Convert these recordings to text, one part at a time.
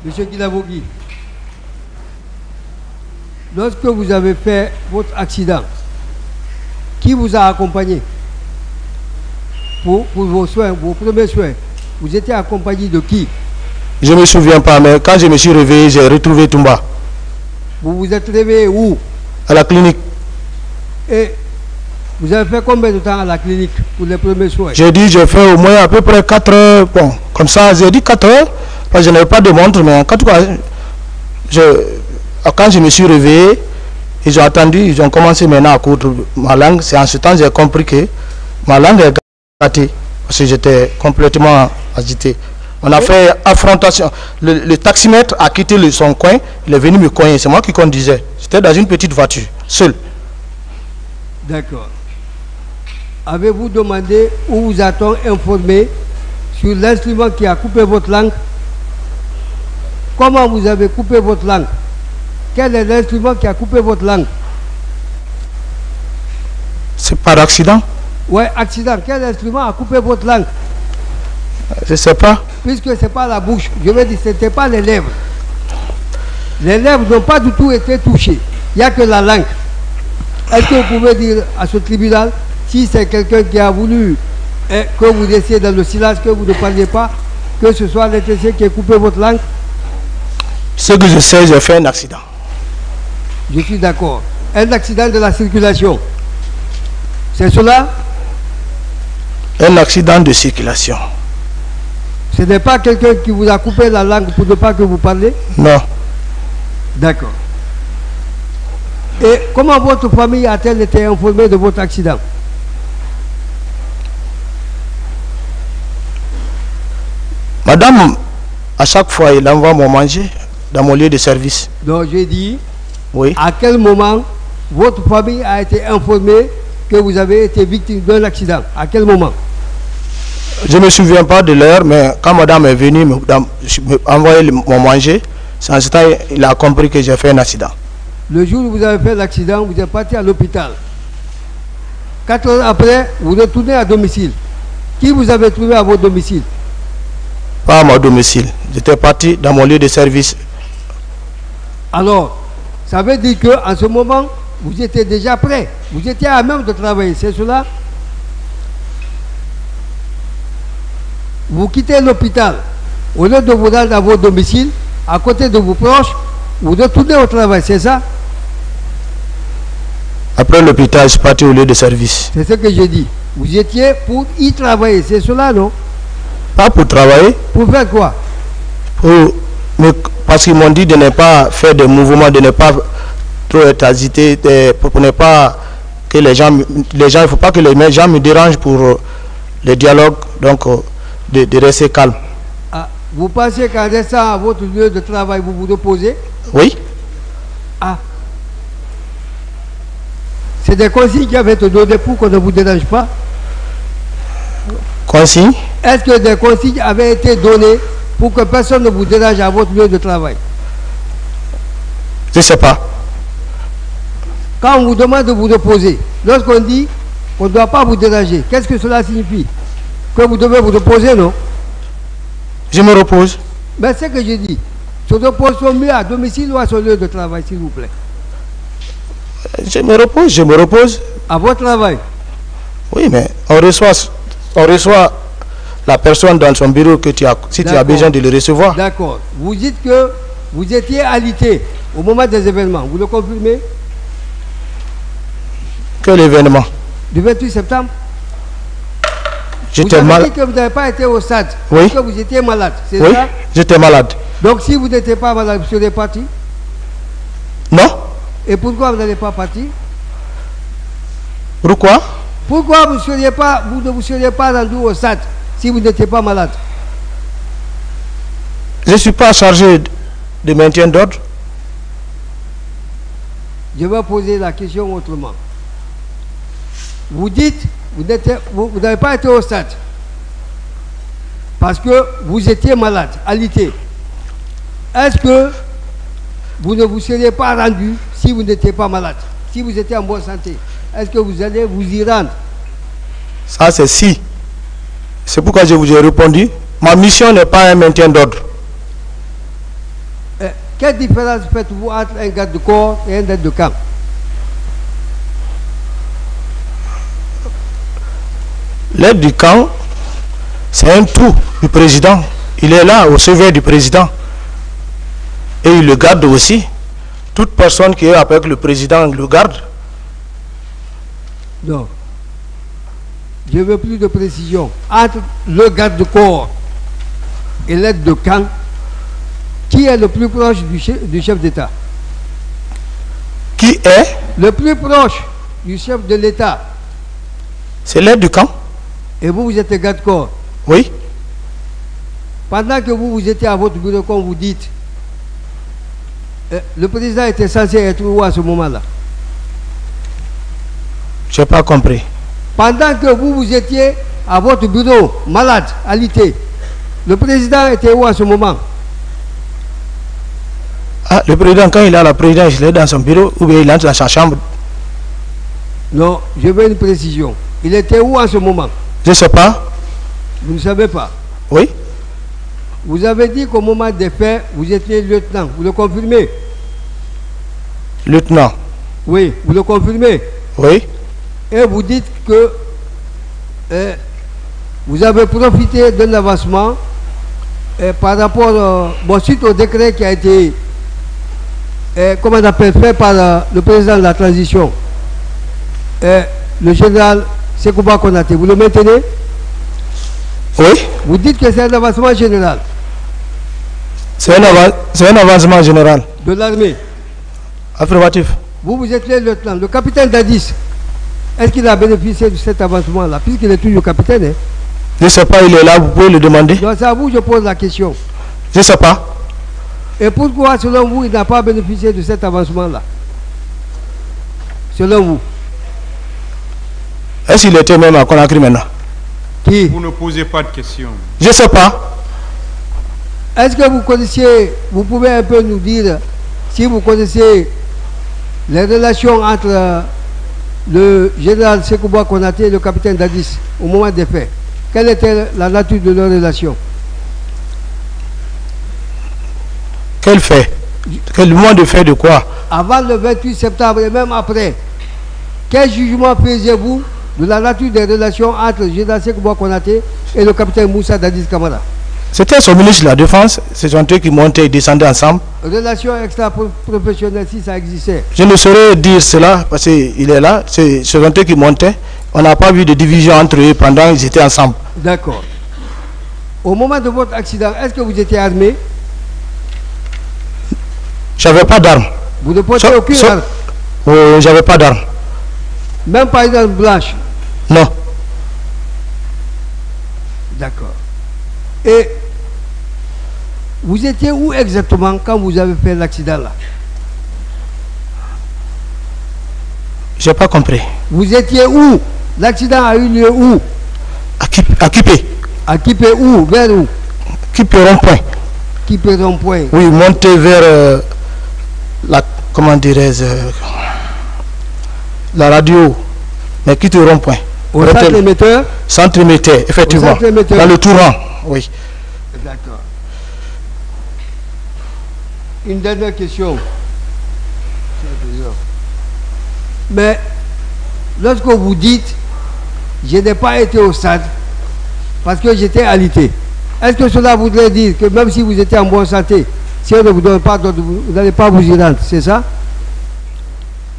Monsieur Kilabogui, lorsque vous avez fait votre accident, qui vous a accompagné pour vos soins, vos premiers soins? Vous étiez accompagné de qui? Je ne me souviens pas, mais quand je me suis réveillé, j'ai retrouvé Toumba. Vous vous êtes réveillé où? À la clinique. Et vous avez fait combien de temps à la clinique pour les premiers soins? J'ai dit, j'ai fait au moins à peu près 4 heures. Bon, comme ça, j'ai dit 4 heures. Parce que je n'avais pas de montre, mais en tout cas, quand je me suis réveillé, ils ont attendu, ils ont commencé maintenant à coudre ma langue. C'est en ce temps que j'ai compris que ma langue est gâtée. Parce que j'étais complètement agité. On a fait affrontation. Le taximètre a quitté son coin, il est venu me cogner. C'est moi qui conduisais. J'étais dans une petite voiture, seul. D'accord. Avez-vous demandé ou vous a-t-on informé sur l'instrument qui a coupé votre langue? Comment vous avez coupé votre langue? Quel est l'instrument qui a coupé votre langue? C'est par accident? Oui, accident. Quel instrument a coupé votre langue? Je ne sais pas. Puisque ce n'est pas la bouche, je veux dire, ce n'était pas les lèvres. Les lèvres n'ont pas du tout été touchées. Il n'y a que la langue. Est-ce que vous pouvez dire à ce tribunal, si c'est quelqu'un qui a voulu que vous laissiez dans le silence, que vous ne parliez pas, que ce soit l'intéressé qui a coupé votre langue? Ce que je sais, j'ai fait un accident. Je suis d'accord. Un accident de la circulation. C'est cela? Un accident de circulation. Ce n'est pas quelqu'un qui vous a coupé la langue pour ne pas que vous parlez? Non. D'accord. Et comment votre famille a-t-elle été informée de votre accident? Madame, à chaque fois, il envoie mon manger dans mon lieu de service. Donc j'ai dit, oui. À quel moment votre famille a été informée que vous avez été victime d'un accident? À quel moment? Je ne me souviens pas de l'heure, mais quand madame est venue m'envoyer mon manger, c'est en ce temps il a compris que j'ai fait un accident. Le jour où vous avez fait l'accident, vous êtes parti à l'hôpital. 4 heures après, vous retournez à domicile. Qui vous avez trouvé à votre domicile? Pas à mon domicile. J'étais parti dans mon lieu de service. Alors, ça veut dire qu'en ce moment, vous étiez déjà prêt. Vous étiez à même de travailler, c'est cela? Vous quittez l'hôpital. Au lieu de vous rendre à votre domicile, à côté de vos proches, vous retournez au travail, c'est ça? Après l'hôpital, je suis parti au lieu de service. C'est ce que j'ai dit. Vous étiez pour y travailler, c'est cela, non? Pas pour travailler. Pour faire quoi? Parce qu'ils m'ont dit de ne pas faire de mouvements, de ne pas trop être agité, pour ne pas que les gens, il ne faut pas que les gens me dérangent pour le dialogue, donc de rester calme. Ah, vous pensez qu'en restant à votre lieu de travail, vous vous reposez? Oui. Ah. C'est des consignes qui avaient été données pour qu'on ne vous dérange pas? Consignes? Est-ce que des consignes avaient été données pour que personne ne vous dérange à votre lieu de travail? Je ne sais pas. Quand on vous demande de vous reposer, lorsqu'on dit qu'on ne doit pas vous déranger, qu'est-ce que cela signifie? Que vous devez vous reposer, non? Je me repose. Mais c'est ce que j'ai dit. Se repose mieux à domicile ou à son lieu de travail, s'il vous plaît? Je me repose. À votre travail? Oui, mais on reçoit la personne dans son bureau que si tu as besoin de le recevoir. D'accord. Vous dites que vous étiez alité au moment des événements. Vous le confirmez? Quel événement? Du 28 septembre. J'étais malade. Vous avez dit que vous n'avez pas été au stade. Oui. Parce que vous étiez malade, c'est oui, ça? J'étais malade. Donc si vous n'étiez pas malade, vous seriez parti? Non. Et pourquoi vous n'allez pas partir? Pourquoi? Pourquoi vous ne vous seriez pas rendu au stade si vous n'étiez pas malade? Je ne suis pas chargé de maintien d'ordre. Je vais poser la question autrement. Vous dites, vous n'avez pas été au stade parce que vous étiez malade, alité. Est-ce que vous ne vous seriez pas rendu si vous n'étiez pas malade, si vous étiez en bonne santé? Est-ce que vous allez vous y rendre? Ça, c'est si. C'est pourquoi je vous ai répondu. Ma mission n'est pas un maintien d'ordre. quelle différence faites-vous entre un garde de corps et un aide de camp? L'aide du camp, c'est un tout du président. Il est là au chevet du président. Et il le garde aussi. Toute personne qui est avec le président le garde. Non. Je veux plus de précision. Entre le garde de corps et l'aide de camp, qui est le plus proche du chef d'État? Qui est le plus proche du chef de l'État? C'est l'aide du camp. Et vous, vous êtes garde de corps? Oui. Pendant que vous étiez à votre bureau, comme vous dites, le président était censé être où à ce moment-là? Je n'ai pas compris. Pendant que vous étiez à votre bureau, malade, alité, le président était où à ce moment? Ah, le président, quand il a la présidence, il est dans son bureau ou bien il entre dans sa chambre? Non, je veux une précision. Il était où en ce moment? Je ne sais pas. Vous ne savez pas? Oui. Vous avez dit qu'au moment des faits, vous étiez lieutenant. Vous le confirmez? Lieutenant. Oui, vous le confirmez? Oui. Et vous dites que vous avez profité d'un avancement par rapport suite au décret qui a été comment on appelle, fait par le président de la transition, le général Sekouba Konaté. Vous le maintenez? Oui. Vous dites que c'est un avancement général. C'est un avancement général. De l'armée. Affirmatif. Vous êtes le lieutenant. Le capitaine Dadis, est-ce qu'il a bénéficié de cet avancement-là, puisqu'il est toujours capitaine, hein? Je ne sais pas, il est là, vous pouvez le demander. Donc c'est à vous que je pose la question. Je ne sais pas. Et pourquoi, selon vous, il n'a pas bénéficié de cet avancement-là? Selon vous? Est-ce qu'il était même à Conakry maintenant? Qui? Vous ne posez pas de questions. Je ne sais pas. Est-ce que vous connaissiez, vous pouvez un peu nous dire si vous connaissez les relations entre le général Sekouba Konaté et le capitaine Dadis au moment des faits? Quelle était la nature de leurs relations? Quel fait? Quel moment de fait de quoi? Avant le 28 septembre et même après, quel jugement faisiez-vous de la nature des relations entre le général Sekouba Konaté et le capitaine Moussa Dadis Camara? C'était son ministre de la Défense, c'est son truc qui montait et descendait ensemble. Relations extra-professionnelles, si ça existait? Je ne saurais dire cela parce qu'il est là, c'est son truc qui montait. On n'a pas vu de division entre eux pendant qu'ils étaient ensemble. D'accord. Au moment de votre accident, est-ce que vous étiez armé? J'avais pas d'armes. Vous ne portez aucune arme? J'avais pas d'armes. Même pas une arme blanche? Non. D'accord. Et vous étiez où exactement quand vous avez fait l'accident là? J'ai pas compris. Vous étiez où? L'accident a eu lieu où? À Kipé. À Kipé où? Vers où? Kipé rond-point. Kipé rond-point. Oui, monter vers la, comment dirais-je, la radio. Mais quitte rond-point. Au centre émetteur? Centre émetteur, effectivement. Centre émetteur. Dans le Touran, oui. D'accord. Une dernière question. Mais lorsque vous dites je n'ai pas été au stade parce que j'étais alité, est-ce que cela voudrait dire que même si vous étiez en bonne santé, si on ne vous donne pas d'ordre, vous n'allez pas vous y rendre, c'est ça?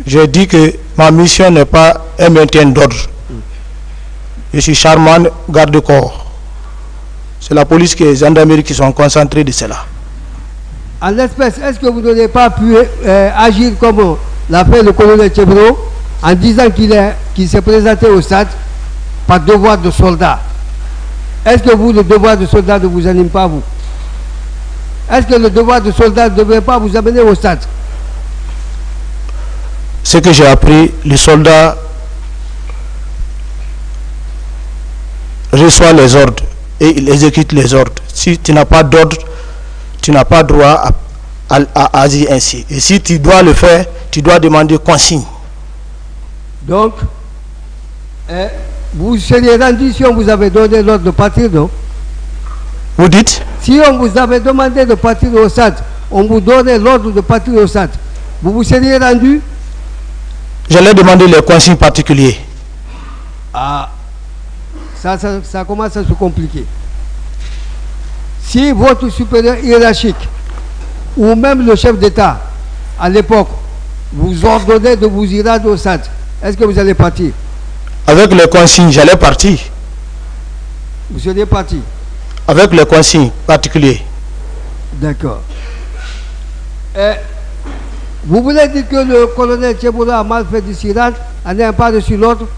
J'ai dit que ma mission n'est pas un maintien d'ordre. Je suis charmant garde-corps. C'est la police et les gendarmeries qui sont concentrés de cela. En l'espèce, est-ce que vous n'auriez pas pu agir comme l'a fait le colonel Tchebro en disant qu'il s'est présenté au stade par devoir de soldat? Est-ce que vous, le devoir de soldat ne vous anime pas, vous? Est-ce que le devoir de soldat ne devrait pas vous amener au stade? Ce que j'ai appris, le soldat reçoit les ordres et il exécute les ordres. Si tu n'as pas d'ordre, tu n'as pas droit à agir ainsi. Et si tu dois le faire, tu dois demander consigne. Donc, vous seriez rendu si on vous avait donné l'ordre de partir, non? Vous dites? Si on vous avait demandé de partir au stade, on vous donne l'ordre de partir au centre, vous vous seriez rendu? J'allais demander les consignes particuliers. Ah, ça commence à se compliquer. Si votre supérieur hiérarchique ou même le chef d'État à l'époque vous ordonnait de vous y rendre au centre, est-ce que vous allez partir? Avec les consignes, j'allais partir. Vous seriez parti? Avec les consignes particuliers. D'accord. Vous voulez dire que le colonel Tcheboula a mal fait de s'y rendre en n'ayant pas reçu l'ordre?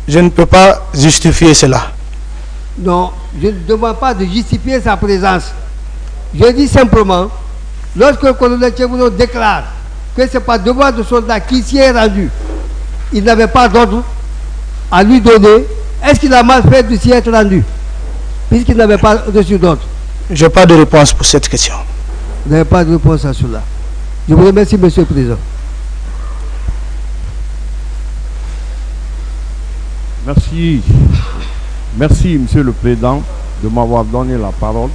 Je ne peux pas justifier cela. Non, je ne demande pas de justifier sa présence. Je dis simplement, lorsque le colonel Tcheboula déclare que ce n'est pas devoir de soldat qui s'y est rendu, il n'avait pas d'ordre à lui donner, est-ce qu'il a mal fait de s'y être rendu, puisqu'il n'avait pas reçu d'ordre? Je n'ai pas de réponse pour cette question. Vous n'avez pas de réponse à cela. Je vous remercie, Monsieur le Président. Merci. Merci, Monsieur le Président, de m'avoir donné la parole.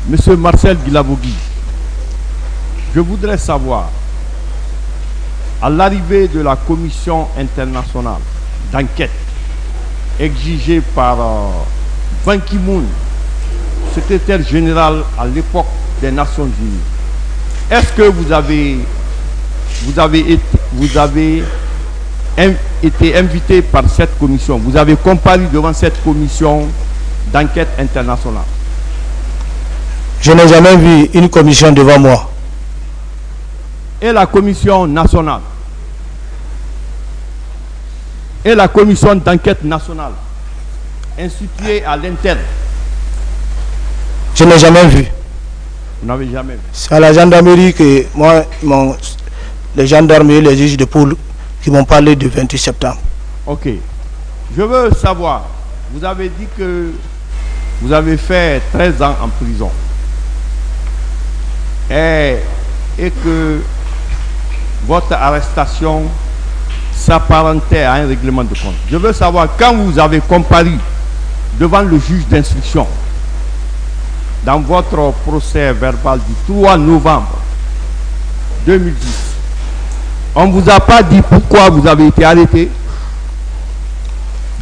Monsieur Marcel Guilabogui, je voudrais savoir, à l'arrivée de la commission internationale d'enquête exigée par Ban Ki-moon, secrétaire général à l'époque des Nations Unies, est-ce que vous avez été invité par cette commission? Vous avez comparu devant cette commission d'enquête internationale? Je n'ai jamais vu une commission devant moi. Et la commission nationale? Et la commission d'enquête nationale instituée à l'interne? Je n'ai jamais vu. Vous n'avez jamais vu? C'est à la gendarmerie que moi, les gendarmes et les juges de poule qui m'ont parlé du 28 septembre. Ok. Je veux savoir, vous avez dit que vous avez fait 13 ans en prison. Et que votre arrestation s'apparentait à un règlement de compte. Je veux savoir, quand vous avez comparu devant le juge d'instruction, dans votre procès verbal du 3 novembre 2010, on ne vous a pas dit pourquoi vous avez été arrêté?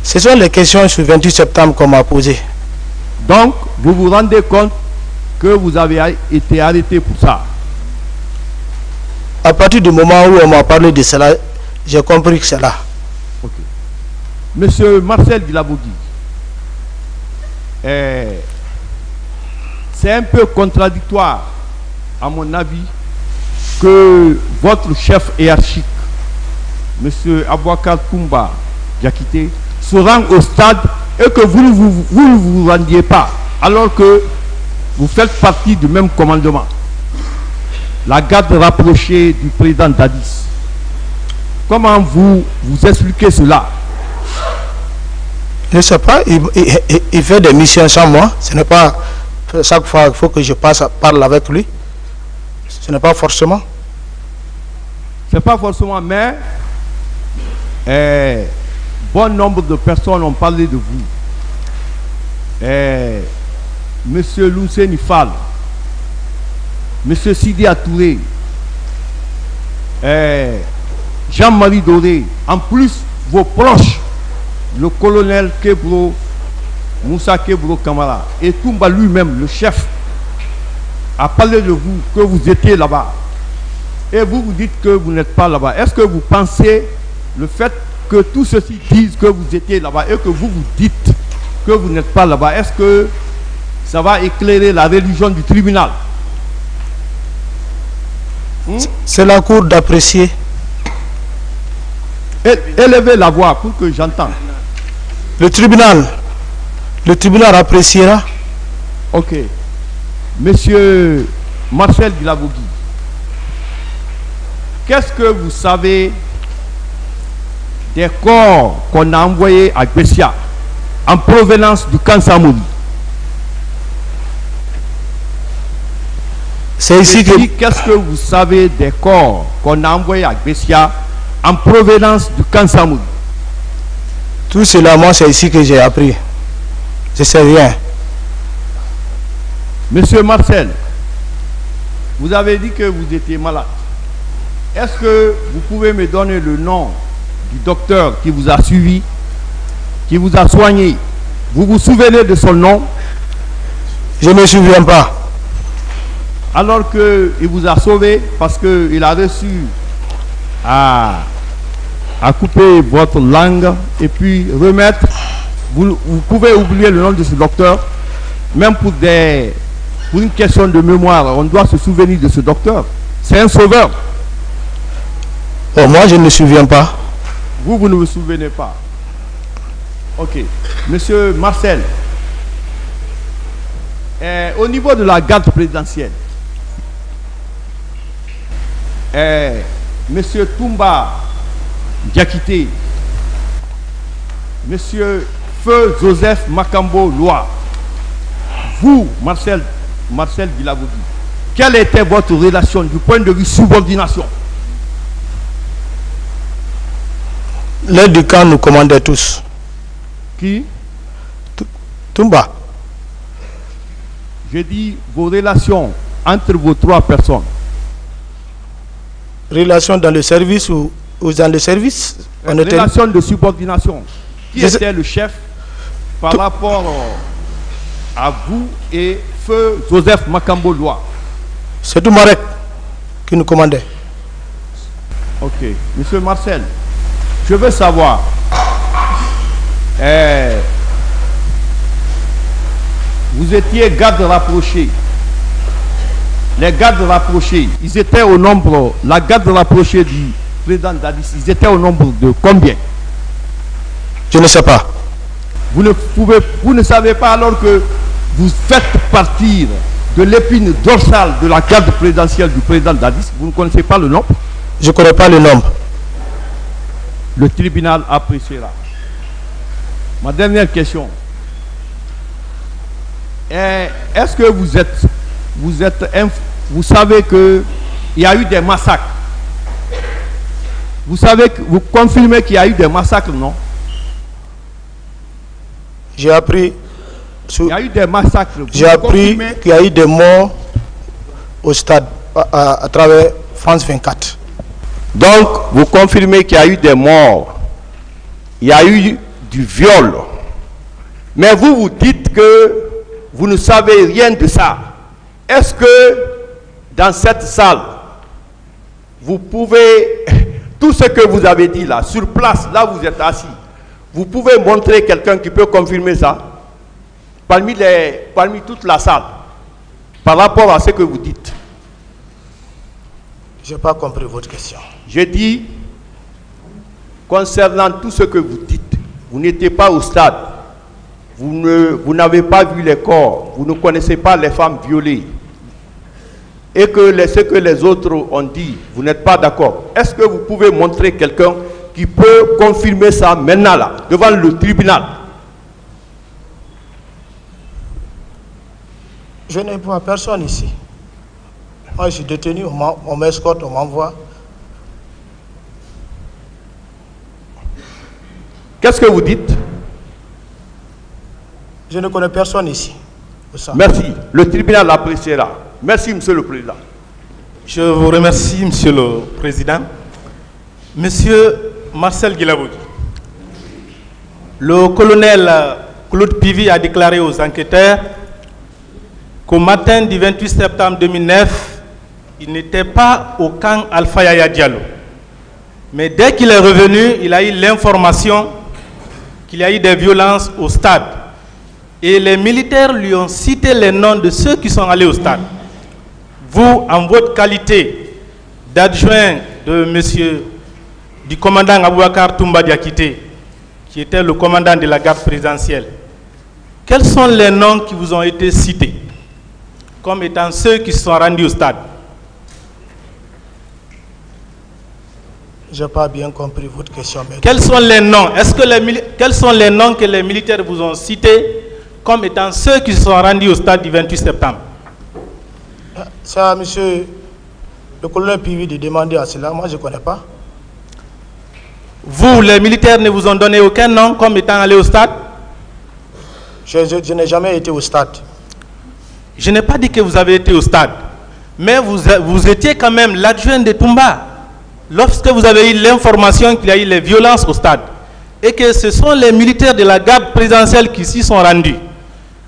Ce sont les questions sur le 28 septembre qu'on m'a posées. Donc, vous vous rendez compte que vous avez été arrêté pour ça? À partir du moment où on m'a parlé de cela, j'ai compris que c'est là. Ok. Monsieur Marcel Guilabogui, c'est un peu contradictoire, à mon avis, que votre chef hiérarchique, Monsieur Abouakar Toumba Diakité, se rend au stade et que vous ne vous rendiez pas, alors que vous faites partie du même commandement. La garde rapprochée du président Dadis. Comment vous expliquez cela? Je ne sais pas, il fait des missions sans moi. Ce n'est pas chaque fois qu'il faut que je parle avec lui. Ce n'est pas forcément. C'est pas forcément, mais bon nombre de personnes ont parlé de vous. Monsieur Lousseni Fall, Monsieur Sidi Atouré, Jean-Marie Doré, en plus vos proches, le colonel Kebro, Moussa Kebro Kamara, et Toumba lui-même, le chef, a parlé de vous, que vous étiez là-bas. Et vous dites que vous n'êtes pas là-bas. Est-ce que vous pensez le fait que tous ceux-ci disent que vous étiez là-bas et que vous dites que vous n'êtes pas là-bas, est-ce que ça va éclairer la religion du tribunal? C'est la cour d'apprécier. Élevez la voix pour que j'entende. Le tribunal appréciera. Ok. Monsieur Marcel Guilabogui, qu'est-ce que vous savez des corps qu'on a envoyés à Bessia en provenance du camp Samori? C'est ici que... Qu'est-ce que vous savez des corps qu'on a envoyés à Bessia en provenance du camp Samori? Tout cela, moi, c'est ici que j'ai appris. Je ne sais rien. Monsieur Marcel, vous avez dit que vous étiez malade. Est-ce que vous pouvez me donner le nom du docteur qui vous a suivi, qui vous a soigné? Vous vous souvenez de son nom? Je ne me souviens pas. Alors qu'il vous a sauvé parce qu'il a reçu à couper votre langue et puis remettre. Vous pouvez oublier le nom de ce docteur. Même pour une question de mémoire, on doit se souvenir de ce docteur. C'est un sauveur. Oh, moi, je ne me souviens pas. Vous ne vous souvenez pas. Ok. Monsieur Marcel, au niveau de la garde présidentielle, Monsieur Toumba Diakité, Monsieur Feu Joseph Makambo Loa, vous, Marcel Guilavogui, quelle était votre relation du point de vue subordination? L'aide du camp nous commandait tous. Qui? Toumba. J'ai dit vos relations entre vos trois personnes. Relations dans le service ou dans le service? Relation de subordination. Qui était le chef par rapport à vous et Feu Joseph Makambo Loa? C'est Toumarek qui nous commandait. Ok. Monsieur Marcel, je veux savoir, vous étiez garde rapproché. Les gardes rapprochés, ils étaient au nombre, la garde rapprochée du président Dadis, ils étaient au nombre de combien? Je ne sais pas. Vous ne savez pas alors que vous faites partir de l'épine dorsale de la garde présidentielle du président Dadis, vous ne connaissez pas le nombre? Je ne connais pas le nombre. Le tribunal appréciera. Ma dernière question. Est-ce que vous savez qu'il y a eu des massacres? Vous confirmez qu'il y a eu des massacres, non? J'ai appris. Il y a eu des massacres. J'ai appris qu'il y a eu des morts au stade à travers France 24. Donc, vous confirmez qu'il y a eu des morts. Il y a eu du viol. Mais vous dites que vous ne savez rien de ça. Est-ce que dans cette salle, vous pouvez, tout ce que vous avez dit là, sur place, là où vous êtes assis, vous pouvez montrer quelqu'un qui peut confirmer ça parmi toute la salle, par rapport à ce que vous dites? Je n'ai pas compris votre question. Je dis, concernant tout ce que vous dites, vous n'étiez pas au stade, vous n'avez pas vu les corps, vous ne connaissez pas les femmes violées, et que ce que les autres ont dit, vous n'êtes pas d'accord. Est-ce que vous pouvez montrer quelqu'un qui peut confirmer ça maintenant là, devant le tribunal? Je n'ai pas personne ici. Moi, je suis détenu, on m'escorte, on m'envoie. Qu'est-ce que vous dites? Je ne connais personne ici. Merci. Le tribunal l'appréciera. Merci, Monsieur le Président. Je vous remercie, Monsieur le Président. Monsieur Marcel Guilavogui, le colonel Claude Pivi a déclaré aux enquêteurs qu'au matin du 28 septembre 2009, il n'était pas au camp Alpha Yaya Diallo. Mais dès qu'il est revenu, il a eu l'information qu'il y a eu des violences au stade. Et les militaires lui ont cité les noms de ceux qui sont allés au stade. Vous, en votre qualité d'adjoint du commandant Aboubakar Toumba Diakité, qui était le commandant de la garde présidentielle, quels sont les noms qui vous ont été cités comme étant ceux qui se sont rendus au stade? Je n'ai pas bien compris votre question. Quels sont les noms? Quels sont les noms que les militaires vous ont cités comme étant ceux qui se sont rendus au stade du 28 septembre? Ça, monsieur le colonel Pivi, de demander à cela, moi je ne connais pas. Vous, les militaires, ne vous ont donné aucun nom comme étant allé au stade? Je n'ai jamais été au stade. Je n'ai pas dit que vous avez été au stade, mais vous étiez quand même l'adjoint de Toumba lorsque vous avez eu l'information qu'il y a eu les violences au stade et que ce sont les militaires de la garde présidentielle qui s'y sont rendus.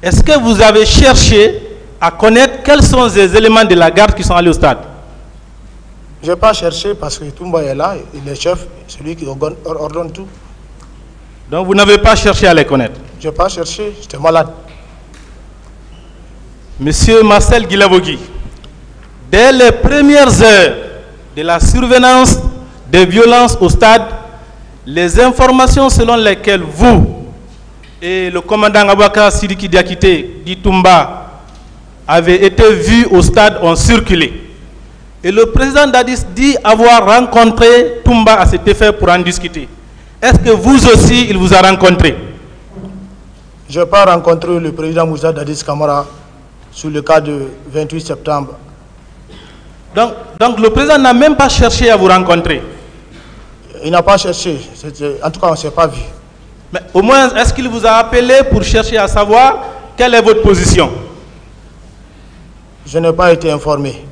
Est-ce que vous avez cherché à connaître quels sont les éléments de la garde qui sont allés au stade? Je n'ai pas cherché parce que Toumba est là, il est chef, celui qui ordonne tout. Donc vous n'avez pas cherché à les connaître? Je n'ai pas cherché, j'étais malade. Monsieur Marcel Guilabogui, dès les premières heures de la survenance des violences au stade, les informations selon lesquelles vous et le commandant Abouakar Sidiki Diakité dit Toumba avaient été vus au stade ont circulé. Et le président Dadis dit avoir rencontré Toumba à cet effet pour en discuter. Est-ce que vous aussi, il vous a rencontré? Je n'ai pas rencontré le président Moussa Dadis Camara sur le cas du 28 septembre. Donc le président n'a même pas cherché à vous rencontrer? Il n'a pas cherché. En tout cas, on ne s'est pas vu. Mais au moins, est-ce qu'il vous a appelé pour chercher à savoir quelle est votre position? Je n'ai pas été informé.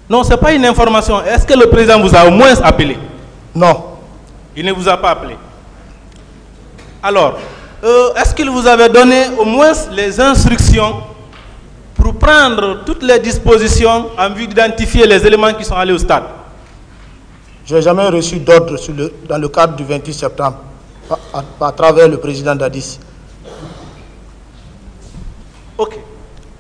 Non, ce n'est pas une information. Est-ce que le président vous a au moins appelé? Non. Il ne vous a pas appelé. Alors, est-ce qu'il vous avait donné au moins les instructions pour prendre toutes les dispositions en vue d'identifier les éléments qui sont allés au stade? Je n'ai jamais reçu d'ordre dans le cadre du 28 septembre à travers le président Dadis. Ok.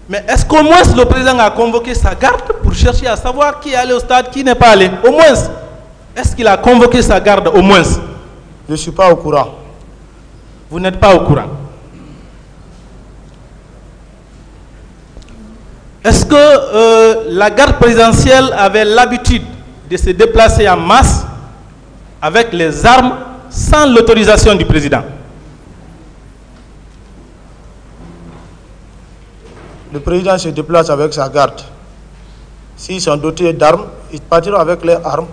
Mais est-ce qu'au moins le président a convoqué sa garde pour chercher à savoir qui est allé au stade, qui n'est pas allé? Au moins. Est-ce qu'il a convoqué sa garde au moins? Je ne suis pas au courant. Vous n'êtes pas au courant. Est-ce que la garde présidentielle avait l'habitude de se déplacer en masse avec les armes sans l'autorisation du président? Le président se déplace avec sa garde. S'ils sont dotés d'armes, ils partiront avec leurs armes.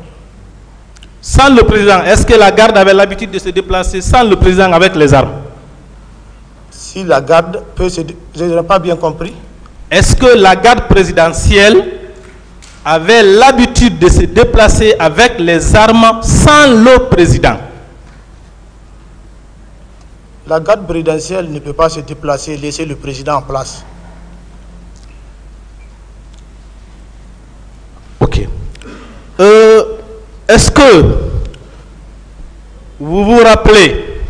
Sans le président, est-ce que la garde avait l'habitude de se déplacer sans le président avec les armes? Si la garde peut se... Je n'ai pas bien compris. Est-ce que la garde présidentielle avait l'habitude de se déplacer avec les armes sans le président? La garde présidentielle ne peut pas se déplacer et laisser le président en place. Ok. Est-ce que vous vous rappelez,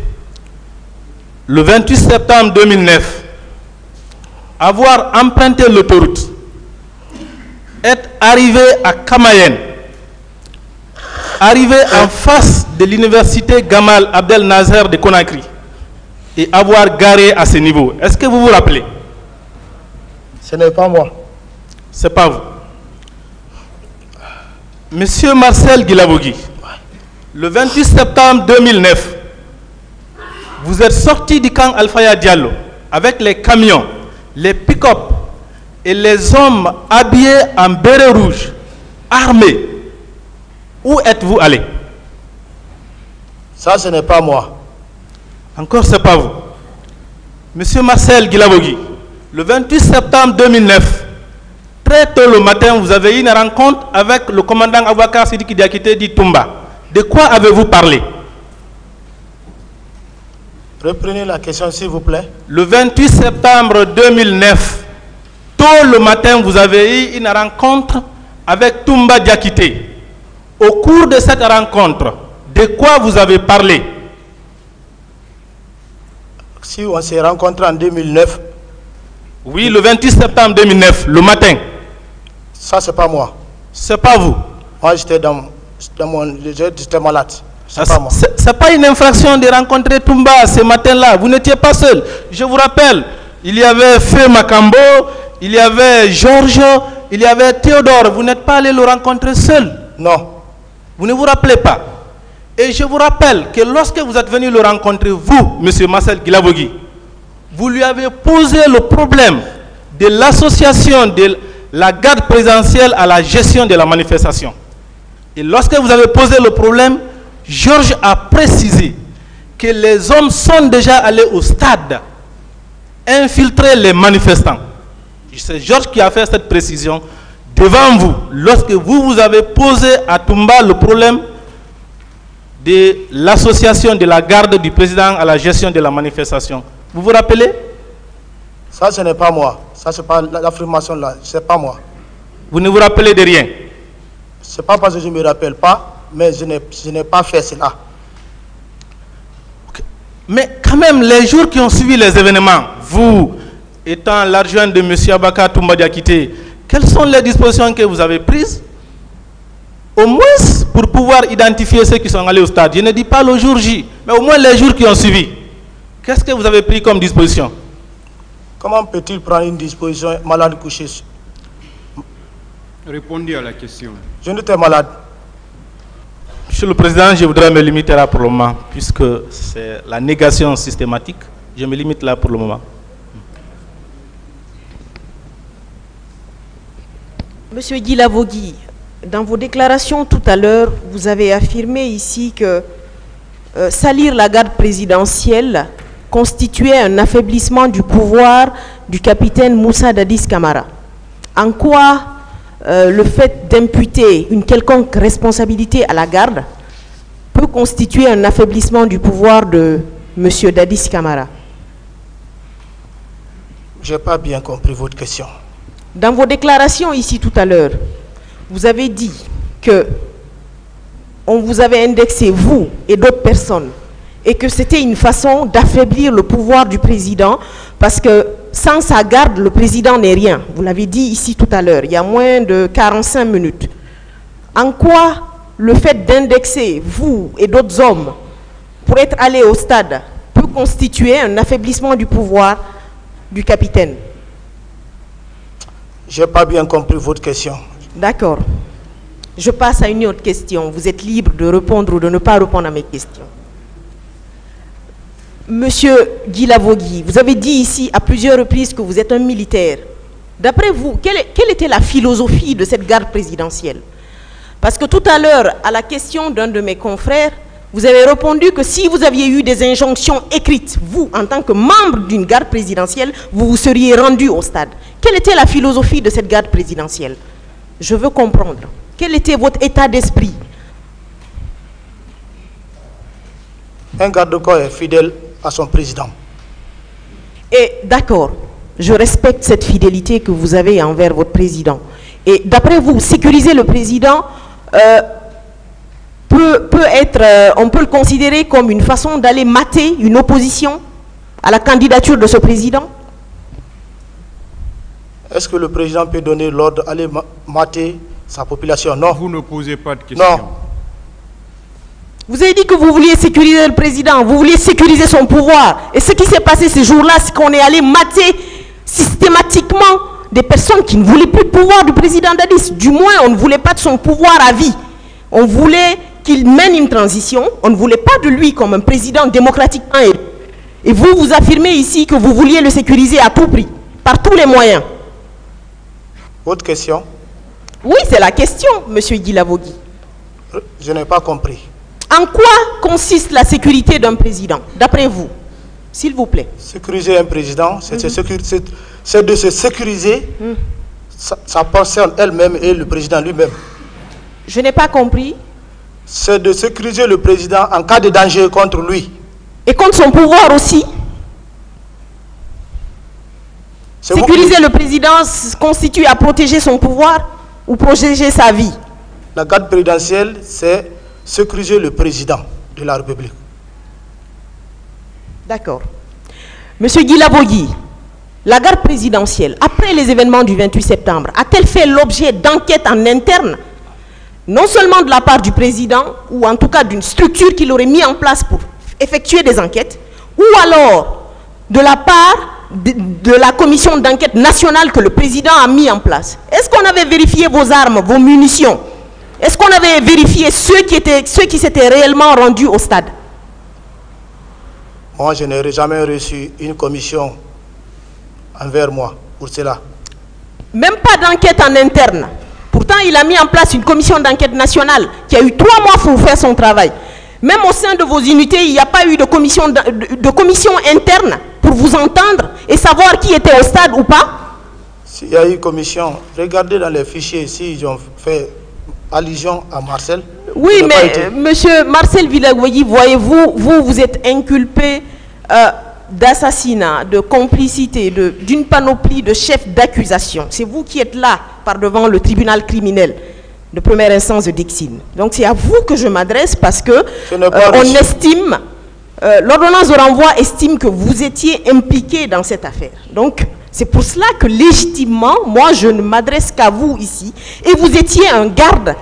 le 28 septembre 2009, avoir emprunté l'autoroute, être arrivé à Kamayen, arrivé en face de l'université Gamal Abdel Nasser de Conakry et avoir garé à ce niveau? Est-ce que vous vous rappelez? Ce n'est pas moi. Ce n'est pas vous. Monsieur Marcel Guilabogui, le 28 septembre 2009, vous êtes sorti du camp Alfaya Diallo avec les camions, les pick-up et les hommes habillés en béret rouge, armés. Où êtes-vous allé? Ça, ce n'est pas moi. Encore, ce n'est pas vous. Monsieur Marcel Guilabogui, le 28 septembre 2009, très tôt le matin, vous avez eu une rencontre avec le commandant Abouakar Sidiki Diakité dit Toumba. De quoi avez-vous parlé? Reprenez la question, s'il vous plaît. Le 28 septembre 2009, tôt le matin, vous avez eu une rencontre avec Toumba Diakité. Au cours de cette rencontre, de quoi vous avez parlé? Si on s'est rencontrés en 2009. Oui, le 28 septembre 2009, le matin. Ça, c'est pas moi. C'est pas vous. Moi, j'étais j'étais malade. C'est pas moi. C'est pas une infraction de rencontrer Toumba ce matin-là. Vous n'étiez pas seul. Je vous rappelle, il y avait Feu Makambo, il y avait Georges, il y avait Théodore. Vous n'êtes pas allé le rencontrer seul. Non. Vous ne vous rappelez pas. Et je vous rappelle que lorsque vous êtes venu le rencontrer, vous, monsieur Marcel Guilabogui, vous lui avez posé le problème de l'association de la garde présidentielle à la gestion de la manifestation. Et lorsque vous avez posé le problème, Georges a précisé que les hommes sont déjà allés au stade infiltrer les manifestants. c'est Georges qui a fait cette précision devant vous, lorsque vous avez posé à Toumba le problème de l'association de la garde du président à la gestion de la manifestation. Vous vous rappelez? Ça, ce n'est pas moi. Ça, c'est pas l'affirmation là. C'est pas moi. Vous ne vous rappelez de rien? C'est pas parce que je ne me rappelle pas, mais je n'ai pas fait cela. Okay. Mais quand même, les jours qui ont suivi les événements, vous, étant l'adjoint de M. Abaka Toumba Diakité, quelles sont les dispositions que vous avez prises? Au moins pour pouvoir identifier ceux qui sont allés au stade. Je ne dis pas le jour J, mais au moins les jours qui ont suivi. Qu'est-ce que vous avez pris comme disposition? Comment peut-il prendre une disposition malade couché? Répondez à la question. Je n'étais malade. Monsieur le Président, je voudrais me limiter là pour le moment, puisque c'est la négation systématique. Je me limite là pour le moment. Monsieur Guy Lavogui, dans vos déclarations tout à l'heure, vous avez affirmé ici que salir la garde présidentielle constituait un affaiblissement du pouvoir du capitaine Moussa Dadis Camara. En quoi le fait d'imputer une quelconque responsabilité à la garde peut constituer un affaiblissement du pouvoir de M. Dadis Camara? Je n'ai pas bien compris votre question. Dans vos déclarations ici tout à l'heure, vous avez dit que on vous avait indexé, vous et d'autres personnes, et que c'était une façon d'affaiblir le pouvoir du président, parce que sans sa garde, le président n'est rien. Vous l'avez dit ici tout à l'heure, il y a moins de 45 minutes. En quoi le fait d'indexer, vous et d'autres hommes, pour être allés au stade, peut constituer un affaiblissement du pouvoir du capitaine? Je n'ai pas bien compris votre question. D'accord. Je passe à une autre question. Vous êtes libre de répondre ou de ne pas répondre à mes questions. Monsieur Guy Lavogui, vous avez dit ici à plusieurs reprises que vous êtes un militaire. D'après vous, quelle était la philosophie de cette garde présidentielle? Parce que tout à l'heure, à la question d'un de mes confrères, vous avez répondu que si vous aviez eu des injonctions écrites, vous, en tant que membre d'une garde présidentielle, vous vous seriez rendu au stade. Quelle était la philosophie de cette garde présidentielle? Je veux comprendre. Quel était votre état d'esprit? Un garde-corps est fidèle à son président. Et d'accord, je respecte cette fidélité que vous avez envers votre président. Et d'après vous, sécuriser le président on peut le considérer comme une façon d'aller mater une opposition à la candidature de ce président? Est-ce que le président peut donner l'ordre d'aller mater sa population? Non. Vous ne posez pas de questions. Non. Vous avez dit que vous vouliez sécuriser le président, vous vouliez sécuriser son pouvoir. Et ce qui s'est passé ces jours-là, c'est qu'on est allé mater systématiquement des personnes qui ne voulaient plus de pouvoir du président Dadis. Du moins, on ne voulait pas de son pouvoir à vie. On voulait qu'il mène une transition. On ne voulait pas de lui comme un président démocratiquement élu. Et vous, vous affirmez ici que vous vouliez le sécuriser à tout prix, par tous les moyens. Autre question? Oui, c'est la question, monsieur Guy Lavogui. Je n'ai pas compris. En quoi consiste la sécurité d'un président, d'après vous? S'il vous plaît. Sécuriser un président, c'est de se sécuriser sa personne elle-même et le président lui-même. Je n'ai pas compris. C'est de sécuriser le président en cas de danger contre lui. Et contre son pouvoir aussi. Sécuriser le président constitue à protéger son pouvoir ou protéger sa vie? La garde présidentielle, c'est sécuriser le président de la République. D'accord. Monsieur Guy Lavogui, la garde présidentielle, après les événements du 28 septembre, a-t-elle fait l'objet d'enquêtes en interne, non seulement de la part du président, ou en tout cas d'une structure qu'il aurait mis en place pour effectuer des enquêtes, ou alors de la part de la commission d'enquête nationale que le président a mis en place? Est-ce qu'on avait vérifié vos armes, vos munitions? Est-ce qu'on avait vérifié ceux qui s'étaient réellement rendus au stade? Moi, je n'ai jamais reçu une commission envers moi pour cela. Même pas d'enquête en interne. Pourtant, il a mis en place une commission d'enquête nationale qui a eu 3 mois pour faire son travail. Même au sein de vos unités, il n'y a pas eu de commission interne pour vous entendre et savoir qui était au stade ou pas? S'il y a eu commission, regardez dans les fichiers s'ils ont fait allusion à Marcel. Oui, mais monsieur Marcel Villagouegui, voyez-vous, vous êtes inculpé d'assassinat, de complicité, d'une panoplie de chefs d'accusation. C'est vous qui êtes là, par devant le tribunal criminel de première instance de Dixine. Donc c'est à vous que je m'adresse parce que on estime, l'ordonnance de renvoi estime que vous étiez impliqué dans cette affaire. Donc c'est pour cela que légitimement, moi je ne m'adresse qu'à vous ici. Et vous étiez un garde,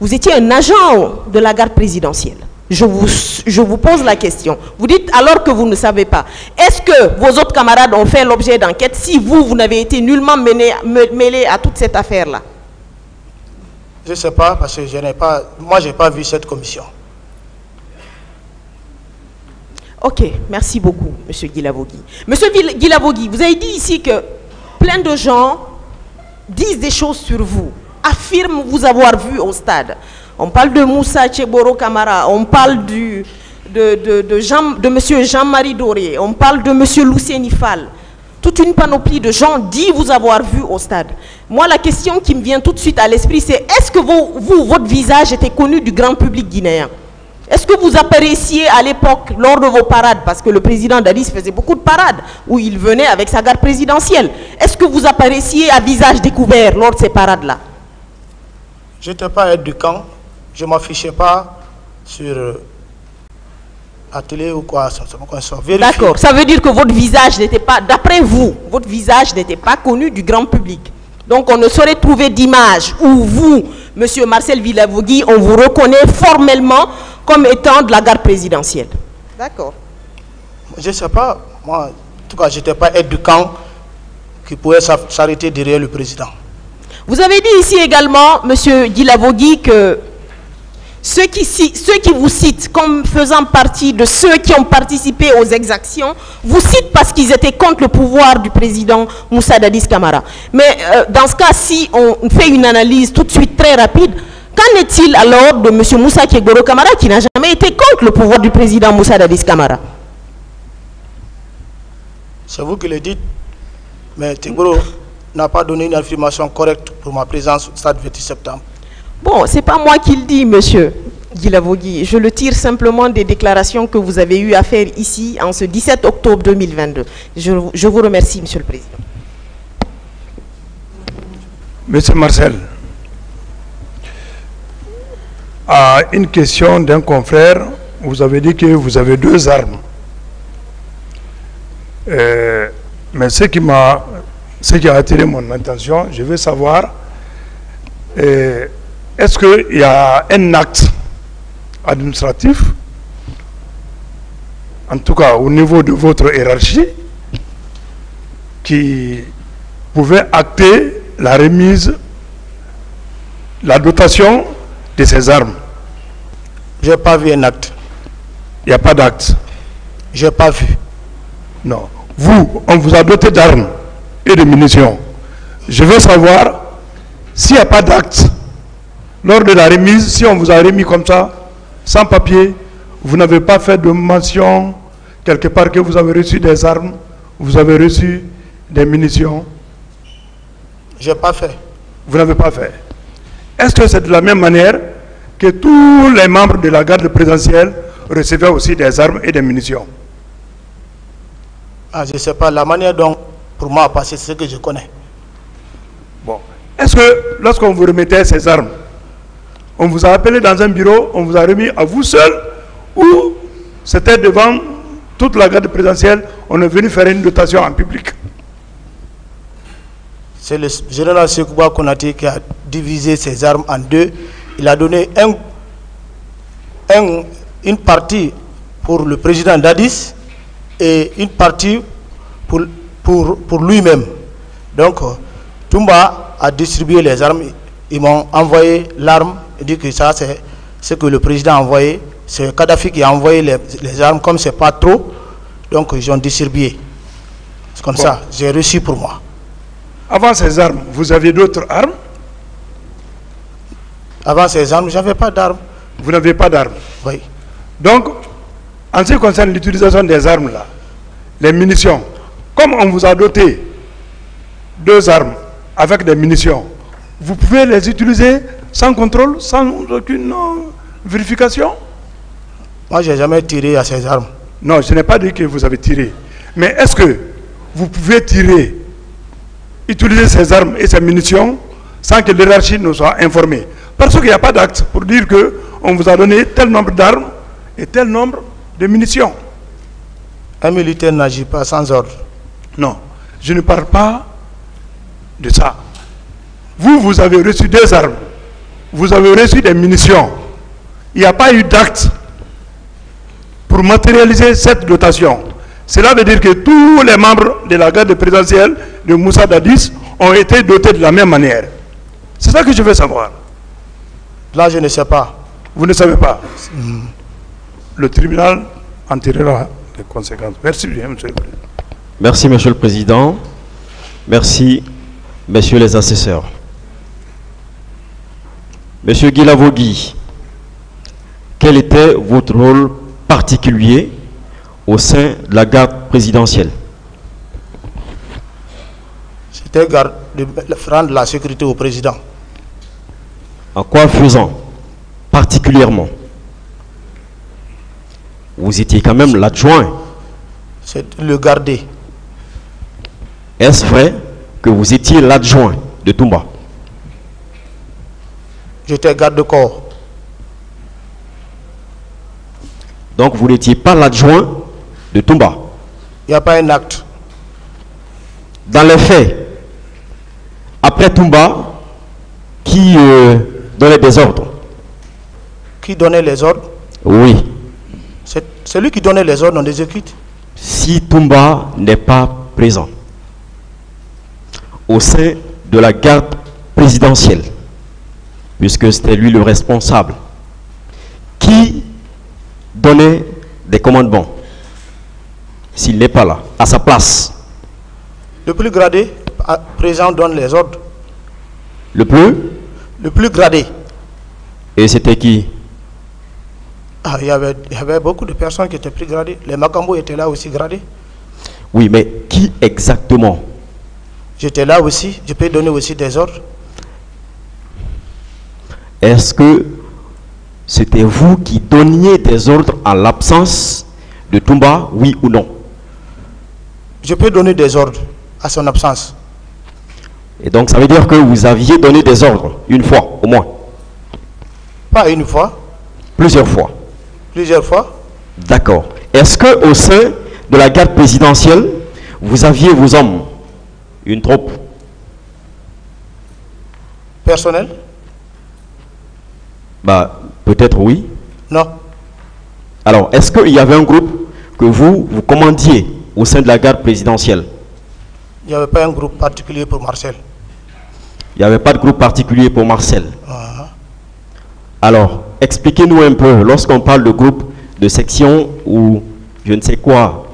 vous étiez un agent de la garde présidentielle. Je vous pose la question. Vous dites alors que vous ne savez pas. Est-ce que vos autres camarades ont fait l'objet d'enquête si vous n'avez été nullement mêlé à toute cette affaire-là? Je ne sais pas parce que moi je n'ai pas vu cette commission. Ok, merci beaucoup, monsieur Guilavogui. Monsieur Guilavogui, vous avez dit ici que plein de gens disent des choses sur vous, affirment vous avoir vu au stade. On parle de Moussa Tcheboro Camara, on parle de monsieur Jean-Marie Doré, on parle de monsieur Lucien Fall. Toute une panoplie de gens dit vous avoir vu au stade. Moi, la question qui me vient tout de suite à l'esprit, c'est est-ce que votre visage était connu du grand public guinéen? Est-ce que vous apparaissiez à l'époque, lors de vos parades, parce que le président Dadis faisait beaucoup de parades, où il venait avec sa garde présidentielle. Est-ce que vous apparaissiez à visage découvert lors de ces parades-là? Je n'étais pas aide du camp. Je ne m'affichais pas sur la télé ou quoi. D'accord. Ça veut dire que votre visage n'était pas, d'après vous, votre visage n'était pas connu du grand public. Donc on ne saurait trouver d'image où vous, monsieur Marcel Villagouegui, on vous reconnaît formellement comme étant de la garde présidentielle. D'accord. Je ne sais pas. Moi, en tout cas, je n'étais pas aide du camp qui pouvait s'arrêter derrière le président. Vous avez dit ici également, monsieur Guilavogui, que ceux qui vous citent comme faisant partie de ceux qui ont participé aux exactions, vous citent parce qu'ils étaient contre le pouvoir du président Moussa Dadis Camara. Mais dans ce cas, si on fait une analyse tout de suite très rapide, qu'en est-il alors de M. Moussa Tcheboro Camara qui n'a jamais été contre le pouvoir du président Moussa Dadis Camara? C'est vous qui le dites, mais Tcheboro n'a pas donné une affirmation correcte pour ma présence au stade 28 septembre. Bon, ce n'est pas moi qui le dis, monsieur Guilavogui. Je le tire simplement des déclarations que vous avez eu à faire ici en ce 17 octobre 2022. Je vous remercie, monsieur le président. Monsieur Marcel, à une question d'un confrère, vous avez dit que vous avez 2 armes. Mais ce qui a attiré mon attention, je veux savoir, est-ce qu'il y a un acte administratif, en tout cas au niveau de votre hiérarchie, qui pouvait acter la remise, la dotation de ces armes? Je n'ai pas vu un acte. Il n'y a pas d'acte? Je n'ai pas vu. Non. Vous, on vous a doté d'armes et de munitions. Je veux savoir s'il n'y a pas d'acte. Lors de la remise, si on vous a remis comme ça, sans papier, vous n'avez pas fait de mention quelque part que vous avez reçu des armes, vous avez reçu des munitions? Je n'ai pas fait. Vous n'avez pas fait. Est-ce que c'est de la même manière que tous les membres de la garde présidentielle recevaient aussi des armes et des munitions? Je ne sais pas. La manière dont, pour moi, passer, c'est ce que je connais. Bon. Est-ce que lorsqu'on vous remettait ces armes, on vous a appelé dans un bureau, on vous a remis à vous seul, ou c'était devant toute la garde présidentielle, on est venu faire une dotation en public? C'est le général Sekouba Konaté qui a divisé ses armes en 2. Il a donné une partie pour le président Dadis et une partie pour lui-même. Donc, Toumba a distribué les armes. Ils m'ont envoyé l'arme. Il dit que ça, c'est ce que le président a envoyé. C'est Kadhafi qui a envoyé les armes. Comme ce n'est pas trop, donc ils ont distribué. C'est comme ça. J'ai reçu pour moi. Avant ces armes, vous aviez d'autres armes? Avant ces armes, je n'avais pas d'armes. Vous n'avez pas d'armes? Oui. Donc, en ce qui concerne l'utilisation des armes là, les munitions, comme on vous a doté 2 armes avec des munitions, vous pouvez les utiliser sans contrôle, sans aucune vérification? Moi, je n'ai jamais tiré à ces armes. Non, je n'ai pas dit que vous avez tiré. Mais est-ce que vous pouvez tirer, utiliser ces armes et ces munitions sans que l'hierarchie ne soit informée? Parce qu'il n'y a pas d'acte pour dire qu'on vous a donné tel nombre d'armes et tel nombre de munitions. Un militaire n'agit pas sans ordre. Non, je ne parle pas de ça. Vous avez reçu des armes, vous avez reçu des munitions. Il n'y a pas eu d'acte pour matérialiser cette dotation. Cela veut dire que tous les membres de la garde présidentielle de Moussa Dadis ont été dotés de la même manière. C'est ça que je veux savoir. Là, je ne sais pas. Vous ne savez pas. Le tribunal en tirera les conséquences. Merci bien, monsieur le président. Merci, monsieur le président. Merci, messieurs les assesseurs. Monsieur Guy Lavogui, quel était votre rôle particulier au sein de la garde présidentielle? C'était de rendre la sécurité au président. En quoi faisant particulièrement? Vous étiez quand même l'adjoint. C'est le garder. Est-ce vrai que vous étiez l'adjoint de Toumba? J'étais garde-corps. Donc vous n'étiez pas l'adjoint de Toumba? Il n'y a pas un acte. Dans les faits, après Toumba, qui donnait des ordres? Qui donnait les ordres? Oui. C'est lui qui donnait les ordres, on exécute. Si Toumba n'est pas présent au sein de la garde présidentielle, puisque c'était lui le responsable, qui donnait des commandements s'il n'est pas là, à sa place? Le plus gradé, présent, donne les ordres. Le plus gradé. Et c'était qui? Il y avait beaucoup de personnes qui étaient plus gradées. Les Makambo étaient là aussi gradés. Oui, mais qui exactement? J'étais là aussi. Je peux donner aussi des ordres. Est-ce que c'était vous qui donniez des ordres en l'absence de Toumba, oui ou non? Je peux donner des ordres à son absence. Et donc ça veut dire que vous aviez donné des ordres une fois au moins? Pas une fois. Plusieurs fois? Plusieurs fois. D'accord. Est-ce que au sein de la garde présidentielle, vous aviez vos hommes, une troupe? Personnel? Bah, peut-être oui. Non. Alors, est-ce qu'il y avait un groupe que vous commandiez au sein de la garde présidentielle? Il n'y avait pas un groupe particulier pour Marcel. Il n'y avait pas de groupe particulier pour Marcel. Alors, expliquez-nous un peu, lorsqu'on parle de groupe, de section ou je ne sais quoi,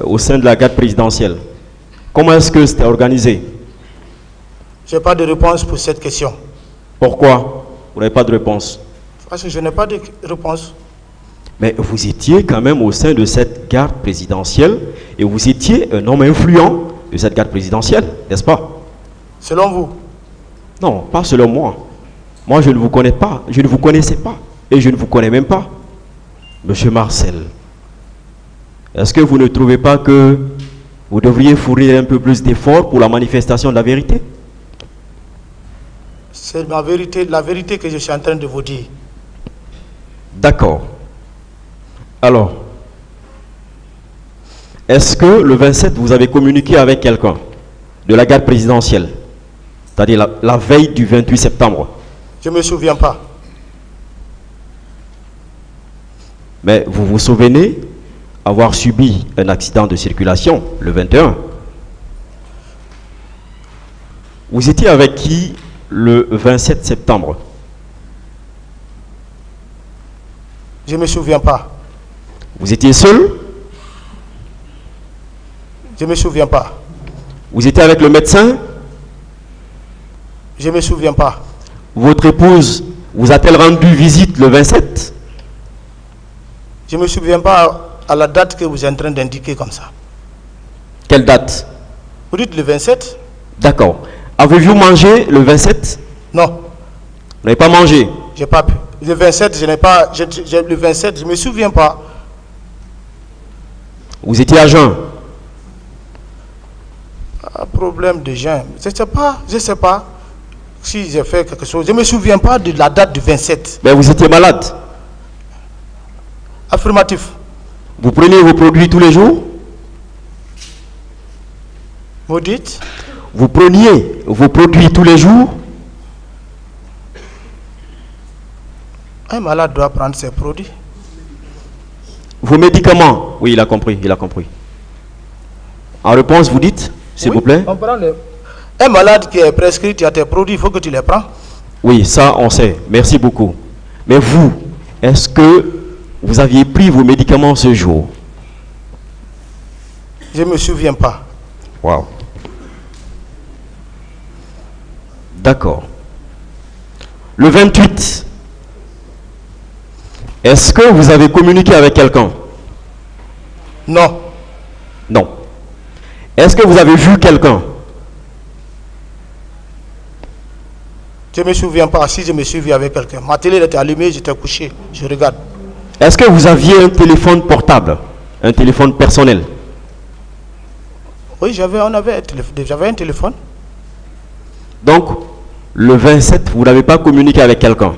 au sein de la garde présidentielle, comment est-ce que c'était organisé? Je n'ai pas de réponse pour cette question. Pourquoi vous n'avez pas de réponse? Parce que je n'ai pas de réponse. Mais vous étiez quand même au sein de cette garde présidentielle et vous étiez un homme influent de cette garde présidentielle, n'est-ce pas? Selon vous? Non, pas selon moi. Moi, je ne vous connais pas, je ne vous connaissais pas et je ne vous connais même pas. Monsieur Marcel, est-ce que vous ne trouvez pas que vous devriez fournir un peu plus d'efforts pour la manifestation de la vérité? C'est ma vérité, la vérité que je suis en train de vous dire. D'accord. Alors, est-ce que le 27, vous avez communiqué avec quelqu'un de la garde présidentielle, c'est-à-dire la veille du 28 septembre? Je ne me souviens pas. Mais vous vous souvenez avoir subi un accident de circulation le 21? Vous étiez avec qui le 27 septembre? Je ne me souviens pas. Vous étiez seul? Je ne me souviens pas. Vous étiez avec le médecin? Je ne me souviens pas. Votre épouse vous a-t-elle rendu visite le 27? Je ne me souviens pas à la date que vous êtes en train d'indiquer comme ça. Quelle date? Vous dites le 27? D'accord. Avez-vous mangé le 27? Non, Vous n'avez pas mangé? j'ai pas pu. Le 27, je n'ai pas. Le 27, je ne me souviens pas. Vous étiez à jeun? Un problème de jeûne. Je ne sais pas si j'ai fait quelque chose. Je ne me souviens pas de la date du 27. Mais vous étiez malade? Affirmatif. Vous prenez vos produits tous les jours? Vous dites? Vous preniez vos produits tous les jours? Un malade doit prendre ses produits. Vos médicaments? Oui, il a compris, il a compris. En réponse, vous dites, s'il vous plaît? On prend un malade qui est prescrit, tu as tes produits, il faut que tu les prends. Oui, ça, on sait. Merci beaucoup. Mais vous, est-ce que vous aviez pris vos médicaments ce jour? Je ne me souviens pas. Wow. D'accord. Le 28, est-ce que vous avez communiqué avec quelqu'un? Non. Non. Est-ce que vous avez vu quelqu'un? Je ne me souviens pas. Si je me souviens avec quelqu'un. Ma télé était allumée, j'étais couché. Je regarde. Est-ce que vous aviez un téléphone portable? Un téléphone personnel? Oui, j'avais un téléphone. Donc, le 27, vous n'avez pas communiqué avec quelqu'un?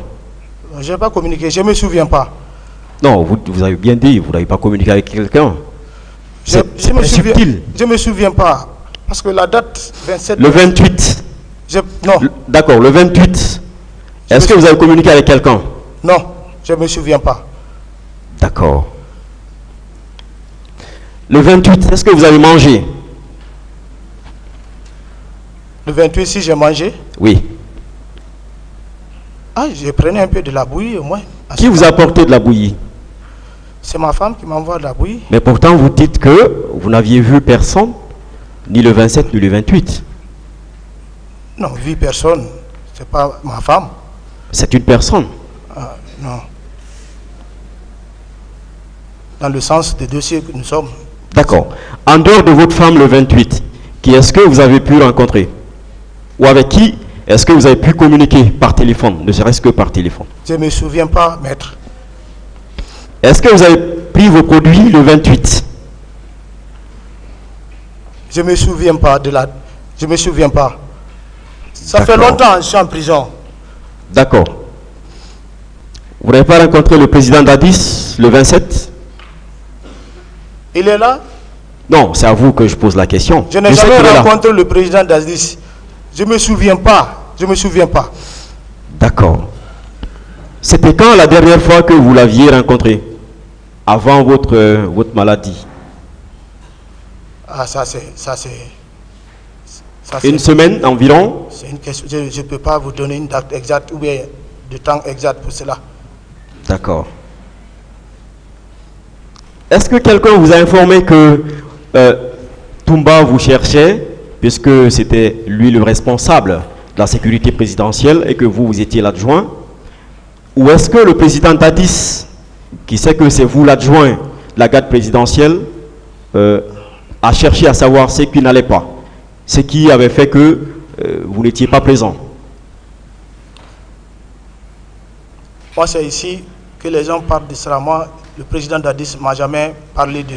Je n'ai pas communiqué, je ne me souviens pas. Non, vous avez bien dit, vous n'avez pas communiqué avec quelqu'un. Je me souviens, subtil. je me souviens pas. Parce que la date 27... Le 28. Non. D'accord, le 28. Est-ce que vous avez communiqué avec quelqu'un? Non, je ne me souviens pas. D'accord. Le 28, est-ce que vous avez mangé? Le 28, si j'ai mangé? Oui. Ah, je prenais un peu de la bouillie au moins. Qui vous a apporté de la bouillie? C'est ma femme qui m'envoie de la bouillie. Mais pourtant, vous dites que vous n'aviez vu personne, ni le 27, ni le 28. Non, vu personne. C'est pas ma femme. C'est une personne. Ah, non. Dans le sens des dossiers que nous sommes. D'accord. En dehors de votre femme, le 28, qui est-ce que vous avez pu rencontrer? Ou avec qui est-ce que vous avez pu communiquer par téléphone, ne serait-ce que par téléphone? Je ne me souviens pas, maître. Est-ce que vous avez pris vos produits le 28? Je ne me souviens pas de la... Je ne me souviens pas. Ça fait longtemps que je suis en prison. D'accord. Vous n'avez pas rencontré le président d'Addis le 27? Il est là? Non, c'est à vous que je pose la question. Je n'ai jamais rencontré le président d'Addis. Je ne me souviens pas. Je ne me souviens pas. D'accord. C'était quand la dernière fois que vous l'aviez rencontré? Avant votre maladie? Ah, ça c'est... Une semaine environ? C'est une question. Je ne peux pas vous donner une date exacte ou bien de temps exact pour cela. D'accord. Est-ce que quelqu'un vous a informé que Toumba vous cherchait, puisque c'était lui le responsable de la sécurité présidentielle et que vous étiez l'adjoint? Ou est-ce que le président d'Addis, qui sait que c'est vous l'adjoint de la garde présidentielle, a cherché à savoir ce qui n'allait pas, ce qui avait fait que vous n'étiez pas présent? Moi, c'est ici que les gens parlent de cela. Moi, le président d'Addis ne m'a jamais parlé du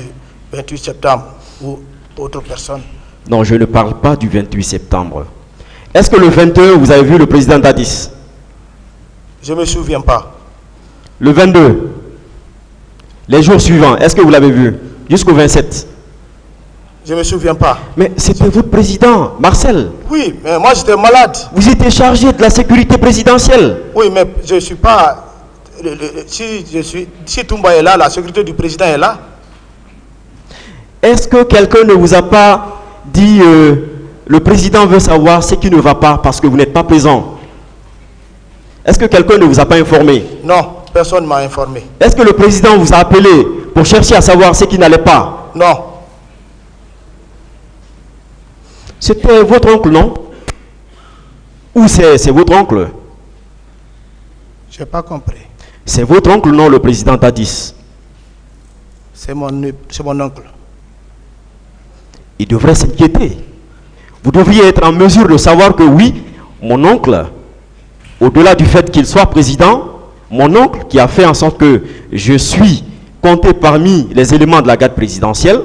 28 septembre ou autre personne. Non, je ne parle pas du 28 septembre. Est-ce que le 21, vous avez vu le président d'Addis? Je ne me souviens pas. Le 22, les jours suivants, est-ce que vous l'avez vu? Jusqu'au 27? Je ne me souviens pas. Mais c'était votre président, Marcel. Oui, mais moi j'étais malade. Vous étiez chargé de la sécurité présidentielle. Oui, mais je ne suis pas... Si Toumba est là, la sécurité du président est là. Est-ce que quelqu'un ne vous a pas dit le président veut savoir ce qui ne va pas parce que vous n'êtes pas présent? Est-ce que quelqu'un ne vous a pas informé? Non, personne ne m'a informé. Est-ce que le président vous a appelé pour chercher à savoir ce qui n'allait pas? Non. C'était votre oncle, non? Ou c'est votre oncle? Je n'ai pas compris. C'est votre oncle, non, le président d'Addis? C'est mon oncle. Il devrait s'inquiéter. Vous devriez être en mesure de savoir que oui, mon oncle, au-delà du fait qu'il soit président, mon oncle qui a fait en sorte que je suis compté parmi les éléments de la garde présidentielle,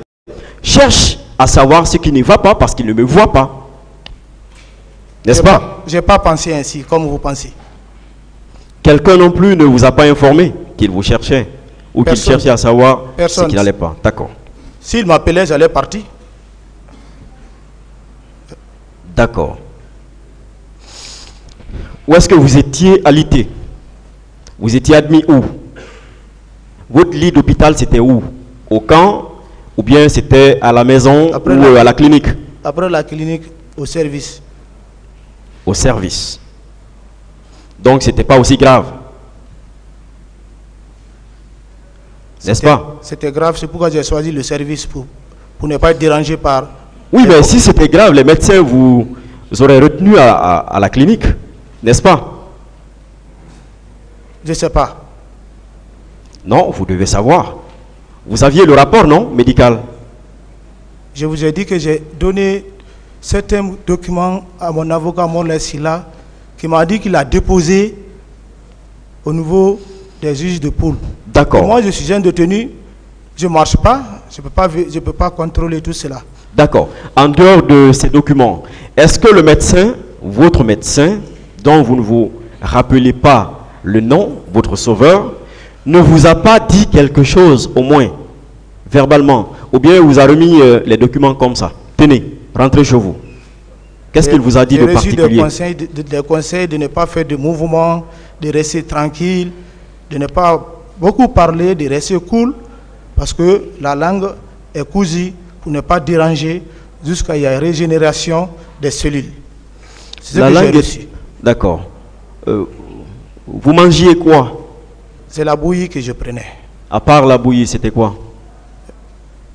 cherche à savoir ce qui ne va pas parce qu'il ne me voit pas. N'est-ce pas? Je n'ai pas pensé ainsi, comme vous pensez. Quelqu'un non plus ne vous a pas informé qu'il vous cherchait ou qu'il Personne. cherchait à savoir Personne. ce qui n'allait pas. D'accord. S'il m'appelait, j'allais partir. D'accord. Où est-ce que vous étiez alité? Vous étiez admis où? Votre lit d'hôpital, c'était où? Au camp? Ou bien c'était à la maison ou à la clinique? Après la clinique, au service. Au service. Donc c'était pas aussi grave. N'est-ce pas? C'était grave, c'est pourquoi j'ai choisi le service pour ne pas être dérangé par... Oui, mais si c'était grave, les médecins vous auraient retenu à la clinique, n'est-ce pas? Je ne sais pas. Non, vous devez savoir. Vous aviez le rapport, non, médical? Je vous ai dit que j'ai donné certains documents à mon avocat, Morlaye Sylla, qui m'a dit qu'il a déposé au niveau des juges de poule. D'accord. Moi, je suis un détenu, je ne marche pas, je ne peux pas contrôler tout cela. D'accord. En dehors de ces documents, est-ce que le médecin, votre médecin, dont vous ne vous rappelez pas le nom, votre sauveur, ne vous a pas dit quelque chose, au moins, verbalement, ou bien il vous a remis les documents comme ça? Tenez, rentrez chez vous. Qu'est-ce qu'il vous a dit de particulier? J'ai reçu des conseils de ne pas faire de mouvement, de rester tranquille, de ne pas beaucoup parler, de rester cool, parce que la langue est cousue pour ne pas déranger jusqu'à y a régénération des cellules. C'est ce que j'ai reçu. D'accord. Vous mangiez quoi? C'est la bouillie que je prenais. À part la bouillie, c'était quoi?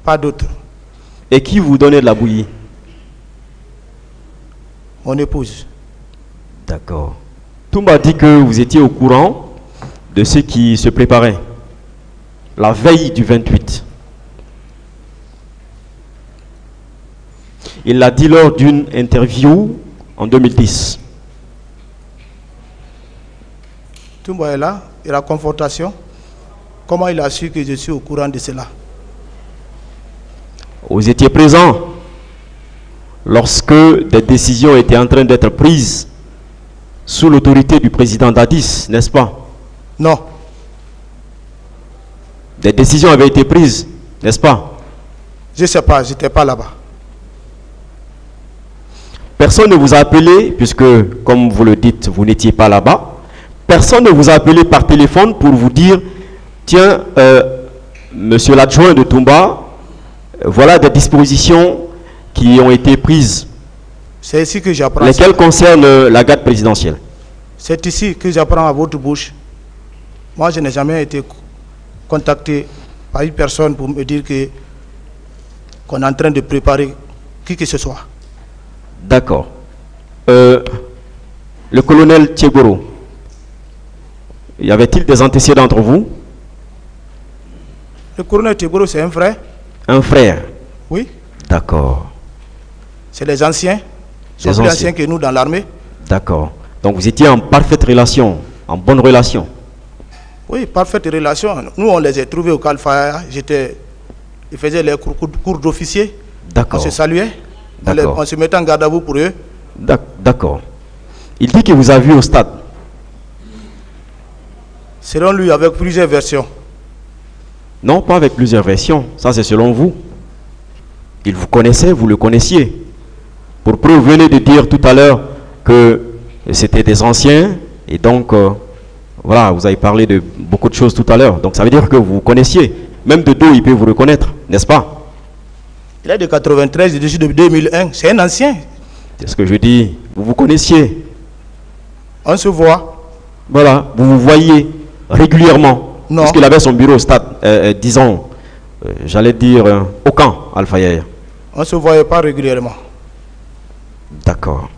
Pas d'autre. Et qui vous donnait de la bouillie? Mon épouse. D'accord. Toumba dit que vous étiez au courant de ce qui se préparait la veille du 28. Il l'a dit lors d'une interview en 2010. Toumba est là, et la confrontation. Comment il a su que je suis au courant de cela? Vous étiez présent lorsque des décisions étaient en train d'être prises sous l'autorité du président Dadis, n'est-ce pas? Non. Des décisions avaient été prises, n'est-ce pas? Je ne sais pas, je n'étais pas là-bas. Personne ne vous a appelé, puisque, comme vous le dites, vous n'étiez pas là-bas. Personne ne vous a appelé par téléphone pour vous dire, tiens, monsieur l'adjoint de Toumba, voilà des dispositions qui ont été prises. C'est ici que j'apprends. Lesquelles concernent la garde présidentielle. C'est ici que j'apprends à votre bouche. Moi, je n'ai jamais été contacté par une personne pour me dire qu'on est en train de préparer qui que ce soit. D'accord. Le colonel Thiegoro, y avait-il des antécédents entre vous? Le colonel Thiegoro, c'est un frère. Un frère? Oui. D'accord. C'est les anciens. Ils sont plus anciens que nous dans l'armée. D'accord. Donc vous étiez en parfaite relation, en bonne relation? Oui, parfaite relation. Nous, on les a trouvés au Kalfaya. Ils faisaient les cours d'officier. D'accord. On se saluait. On se mettait en garde à vous pour eux. D'accord. Il dit que vous a vu au stade. Selon lui, avec plusieurs versions. Non, pas avec plusieurs versions. Ça, c'est selon vous. Il vous connaissait, vous le connaissiez. Pour preuve, vous venez de dire tout à l'heure que c'était des anciens. Et donc, voilà, vous avez parlé de beaucoup de choses tout à l'heure. Donc, ça veut dire que vous connaissiez. Même de dos, il peut vous reconnaître, n'est-ce pas? Il est de 93, je suis de 2001. C'est un ancien. C'est ce que je dis. Vous vous connaissiez. On se voit. Voilà, vous vous voyez régulièrement. Non. Puisqu'il avait son bureau au stade, disons, j'allais dire, au camp, Alpha Yaya. On ne se voyait pas régulièrement. D'accord.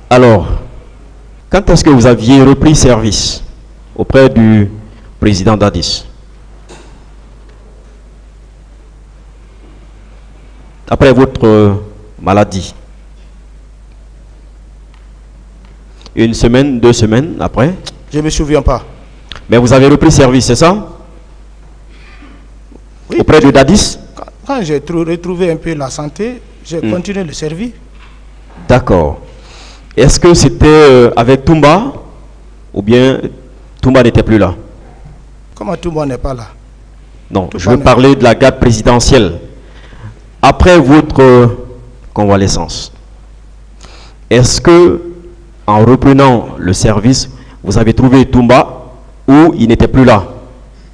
Alors, quand est-ce que vous aviez repris service auprès du président Dadis? après votre maladie? Une semaine, 2 semaines après? Je ne me souviens pas. Mais vous avez repris service, c'est ça? Oui, auprès de Dadis? Quand j'ai retrouvé un peu la santé, j'ai continué le service. D'accord. Est-ce que c'était avec Toumba ou bien Toumba n'était plus là? Comment Toumba n'est pas là? Non, Toumba je veux parler de la garde présidentielle. Après votre convalescence, est-ce que, en reprenant le service, vous avez trouvé Toumba ou il n'était plus là,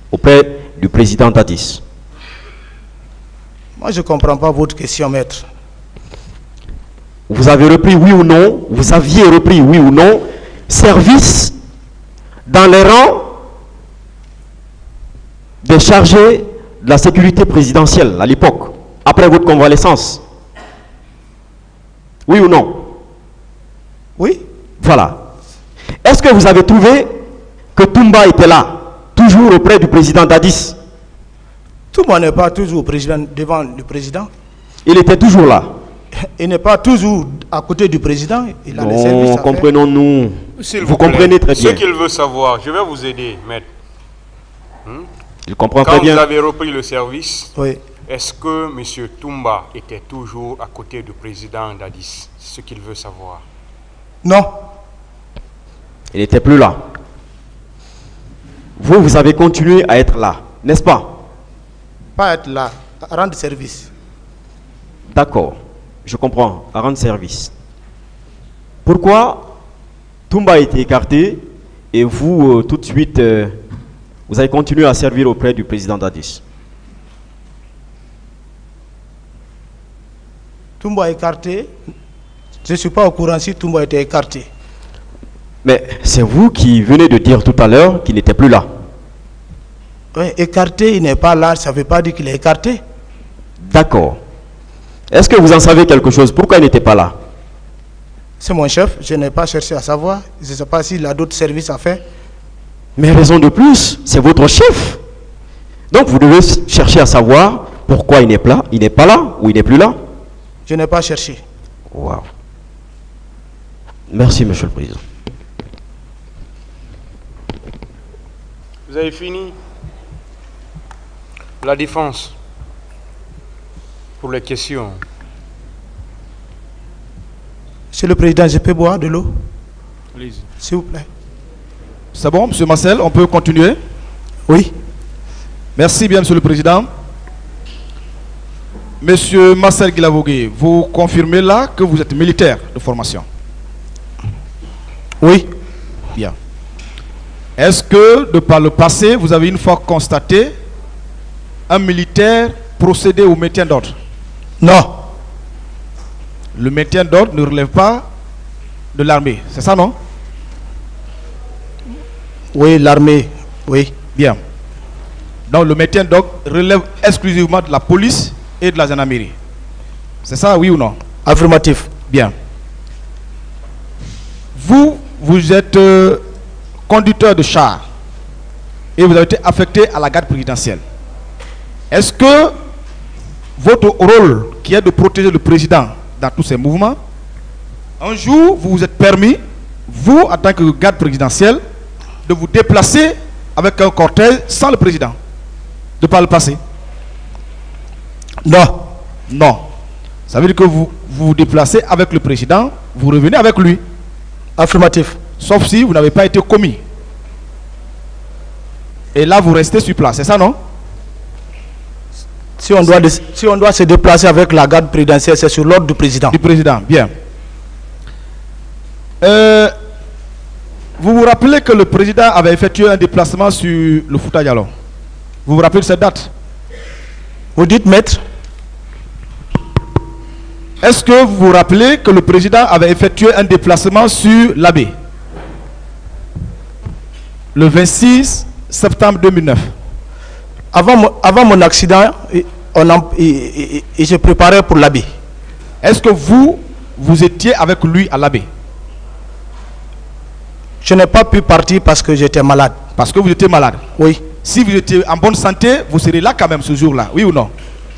auprès du président Dadis? Moi, je ne comprends pas votre question, maître. Vous avez repris, oui ou non, vous aviez repris, oui ou non, service dans les rangs des chargés de la sécurité présidentielle à l'époque, après votre convalescence? Oui ou non? Oui. Voilà. Est-ce que vous avez trouvé que Toumba était là, toujours auprès du président Dadis? Toumba n'est pas toujours devant le président. Il était toujours là. Il n'est pas toujours à côté du président. Il a des services à faire. Comprenons-nous. Vous comprenez très bien. Ce qu'il veut savoir, je vais vous aider, maître. Il comprend Quand très bien. vous avez repris le service, Oui. est-ce que M. Toumba était toujours à côté du président Dadis? C'est ce qu'il veut savoir. Non. Il n'était plus là. Vous avez continué à être là, n'est-ce pas? Pas être là, à rendre service. D'accord, je comprends, à rendre service. Pourquoi Toumba a été écarté et vous, tout de suite, vous avez continué à servir auprès du président Dadis? Toumba écarté. Je ne suis pas au courant si Toumba était écarté. Mais c'est vous qui venez de dire tout à l'heure qu'il n'était plus là. Oui, écarté, il n'est pas là, ça ne veut pas dire qu'il est écarté. D'accord. Est-ce que vous en savez quelque chose? Pourquoi il n'était pas là? C'est mon chef, je n'ai pas cherché à savoir. Je ne sais pas s'il a d'autres services à faire. Mais raison de plus, c'est votre chef. Donc vous devez chercher à savoir pourquoi il n'est pas là ou il n'est plus là. Je n'ai pas cherché. Wow. Merci, Monsieur le Président. Vous avez fini? La défense pour les questions. Monsieur le Président, je peux boire de l'eau? Allez-y. S'il vous plaît. C'est bon, M. Marcel, on peut continuer? Oui. Merci bien, Monsieur le Président. Monsieur Marcel Guilavogui, vous confirmez là que vous êtes militaire de formation? Oui. Bien. Est-ce que, de par le passé, vous avez une fois constaté un militaire procéder au maintien d'ordre? Non. Le maintien d'ordre ne relève pas de l'armée, c'est ça, non? Oui, l'armée, oui. Bien. Donc le maintien d'ordre relève exclusivement de la police et de la gendarmerie. C'est ça, oui ou non? Affirmatif. Bien. Vous êtes conducteur de char et vous avez été affecté à la garde présidentielle. Est-ce que votre rôle, qui est de protéger le président dans tous ses mouvements, un jour vous vous êtes permis, vous en tant que garde présidentielle, de vous déplacer avec un cortège sans le président, de par le passé? Non. Non. Ça veut dire que vous vous déplacez avec le président, vous revenez avec lui. Affirmatif. Sauf si vous n'avez pas été commis. Et là, vous restez sur place, c'est ça, non? Si on doit se déplacer avec la garde présidentielle, c'est sur l'ordre du président. Du président, bien. Vous vous rappelez que le président avait effectué un déplacement sur le Fouta Djallon? Vous vous rappelez de cette date? Vous dites, maître? Est-ce que vous vous rappelez que le président avait effectué un déplacement sur l'Abbé le 26 septembre 2009? Avant mon accident, il se préparait pour l'Abbé. Est-ce que vous étiez avec lui à l'Abbé? Je n'ai pas pu partir parce que j'étais malade. Parce que vous étiez malade? Oui. Si vous étiez en bonne santé, vous serez là quand même ce jour-là, oui ou non?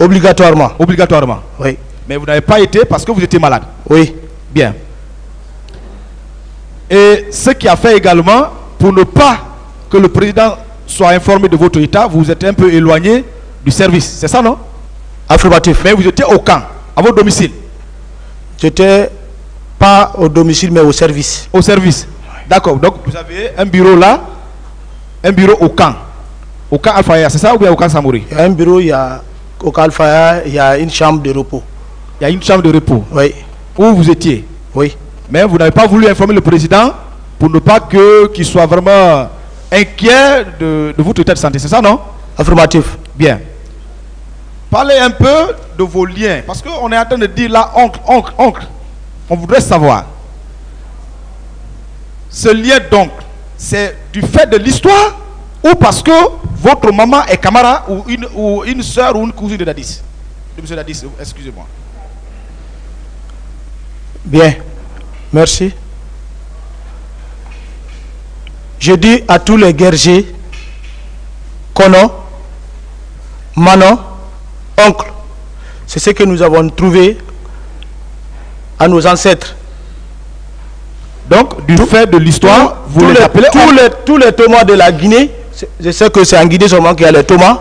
Obligatoirement. Obligatoirement. Oui. Mais vous n'avez pas été parce que vous étiez malade. Oui. Bien. Et ce qui a fait également, pour ne pas que le président soit informé de votre état, vous êtes un peu éloigné du service. C'est ça, non? Affirmatif. Mais vous étiez au camp, à votre domicile. J'étais pas au domicile, mais au service. Au service. D'accord. Donc vous avez un bureau là, un bureau au camp. Au camp Alfaya, c'est ça ou bien au camp Samori? Il y a un bureau, il y a au camp Alfaya, il y a une chambre de repos. Il y a une chambre de repos. Oui. Où vous étiez? Oui. Mais vous n'avez pas voulu informer le président pour ne pas qu'il soit vraiment inquiet de votre état de santé, c'est ça, non? Affirmatif. Bien. Parlez un peu de vos liens, parce qu'on est en train de dire là, oncle. On voudrait savoir. Ce lien donc, c'est du fait de l'histoire ou parce que votre maman est Camara ou une soeur ou une cousine de Dadis? De M. Dadis, excusez-moi. Bien. Merci. Je dis à tous les guerriers, Kono, Manon, oncle, c'est ce que nous avons trouvé à nos ancêtres. Donc, du fait de l'histoire, vous les appelez tous les Thomas de la Guinée, je sais que c'est en Guinée seulement qu'il y a les Thomas,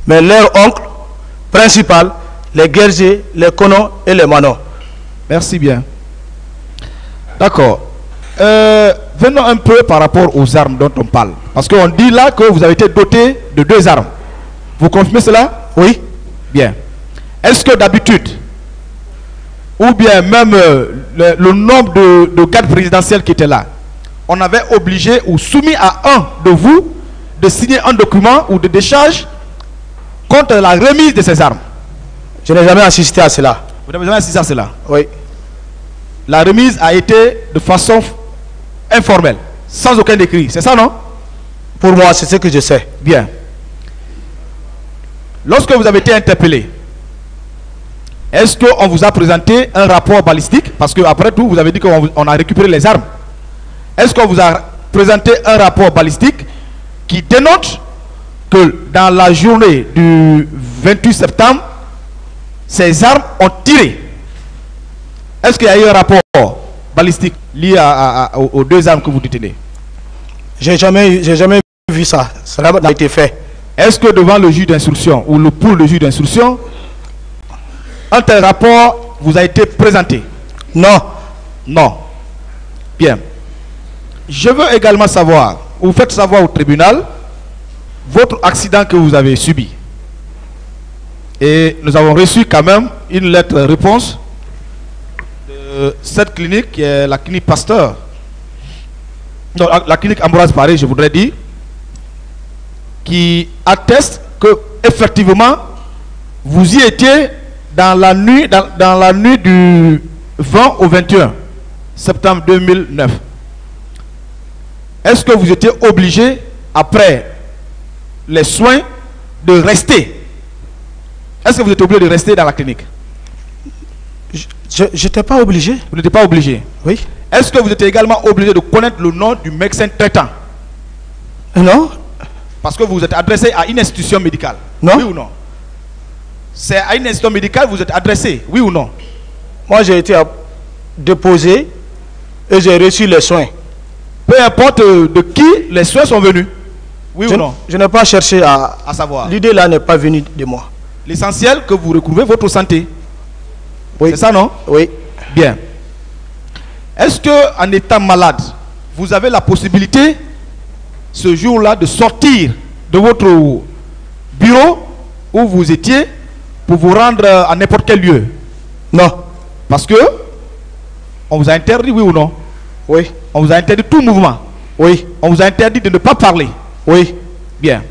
mais leur oncle principal, les guerriers, les Kono et les Manon. Merci bien. D'accord. Venons un peu par rapport aux armes dont on parle. Parce qu'on dit là que vous avez été doté de 2 armes. Vous confirmez cela? Oui. Bien. Est-ce que d'habitude, ou bien même le nombre de gardes présidentiels qui étaient là, on avait obligé ou soumis à un de vous de signer un document ou de décharge contre la remise de ces armes? Je n'ai jamais assisté à cela. Vous n'avez jamais assisté à cela? Oui. La remise a été de façon informelle, sans aucun écrit. C'est ça, non? Pour moi, c'est ce que je sais. Bien. Lorsque vous avez été interpellé, est-ce qu'on vous a présenté un rapport balistique? Parce que après tout, vous avez dit qu'on a récupéré les armes. Est-ce qu'on vous a présenté un rapport balistique qui dénote que dans la journée du 28 septembre, ces armes ont tiré? Est-ce qu'il y a eu un rapport balistique lié aux 2 armes que vous détenez? J'ai jamais vu ça. Cela n'a été fait. Est-ce que devant le juge d'instruction ou pour le juge d'instruction, un tel rapport vous a été présenté? Non. Non. Bien. Je veux également savoir, vous faites savoir au tribunal, votre accident que vous avez subi. Et nous avons reçu quand même une lettre réponse de cette clinique qui est la clinique Pasteur. Non, la clinique Ambroise Paré, je voudrais dire, qui atteste que effectivement vous y étiez dans la nuit du 20 au 21 septembre 2009. Est-ce que vous étiez obligé, après les soins, de rester? Est-ce que vous êtes obligé de rester dans la clinique? Je n'étais pas obligé. Vous n'étiez pas obligé? Oui. Est-ce que vous étiez également obligé de connaître le nom du médecin traitant? Non. Parce que vous vous êtes adressé à une institution médicale. Non. Oui ou non? C'est à une institution médicale que vous êtes adressé, oui ou non? Moi, j'ai été déposé et j'ai reçu les soins. Peu importe de qui les soins sont venus, oui ou non? Je n'ai pas cherché à savoir. L'idée là n'est pas venue de moi. L'essentiel que vous recouvrez votre santé. Oui. C'est ça, non? Oui. Bien. Est-ce que en étant malade, vous avez la possibilité ce jour-là de sortir de votre bureau où vous étiez pour vous rendre à n'importe quel lieu? Non. Parce que on vous a interdit, oui ou non? Oui. On vous a interdit tout mouvement? Oui. On vous a interdit de ne pas parler? Oui. Bien.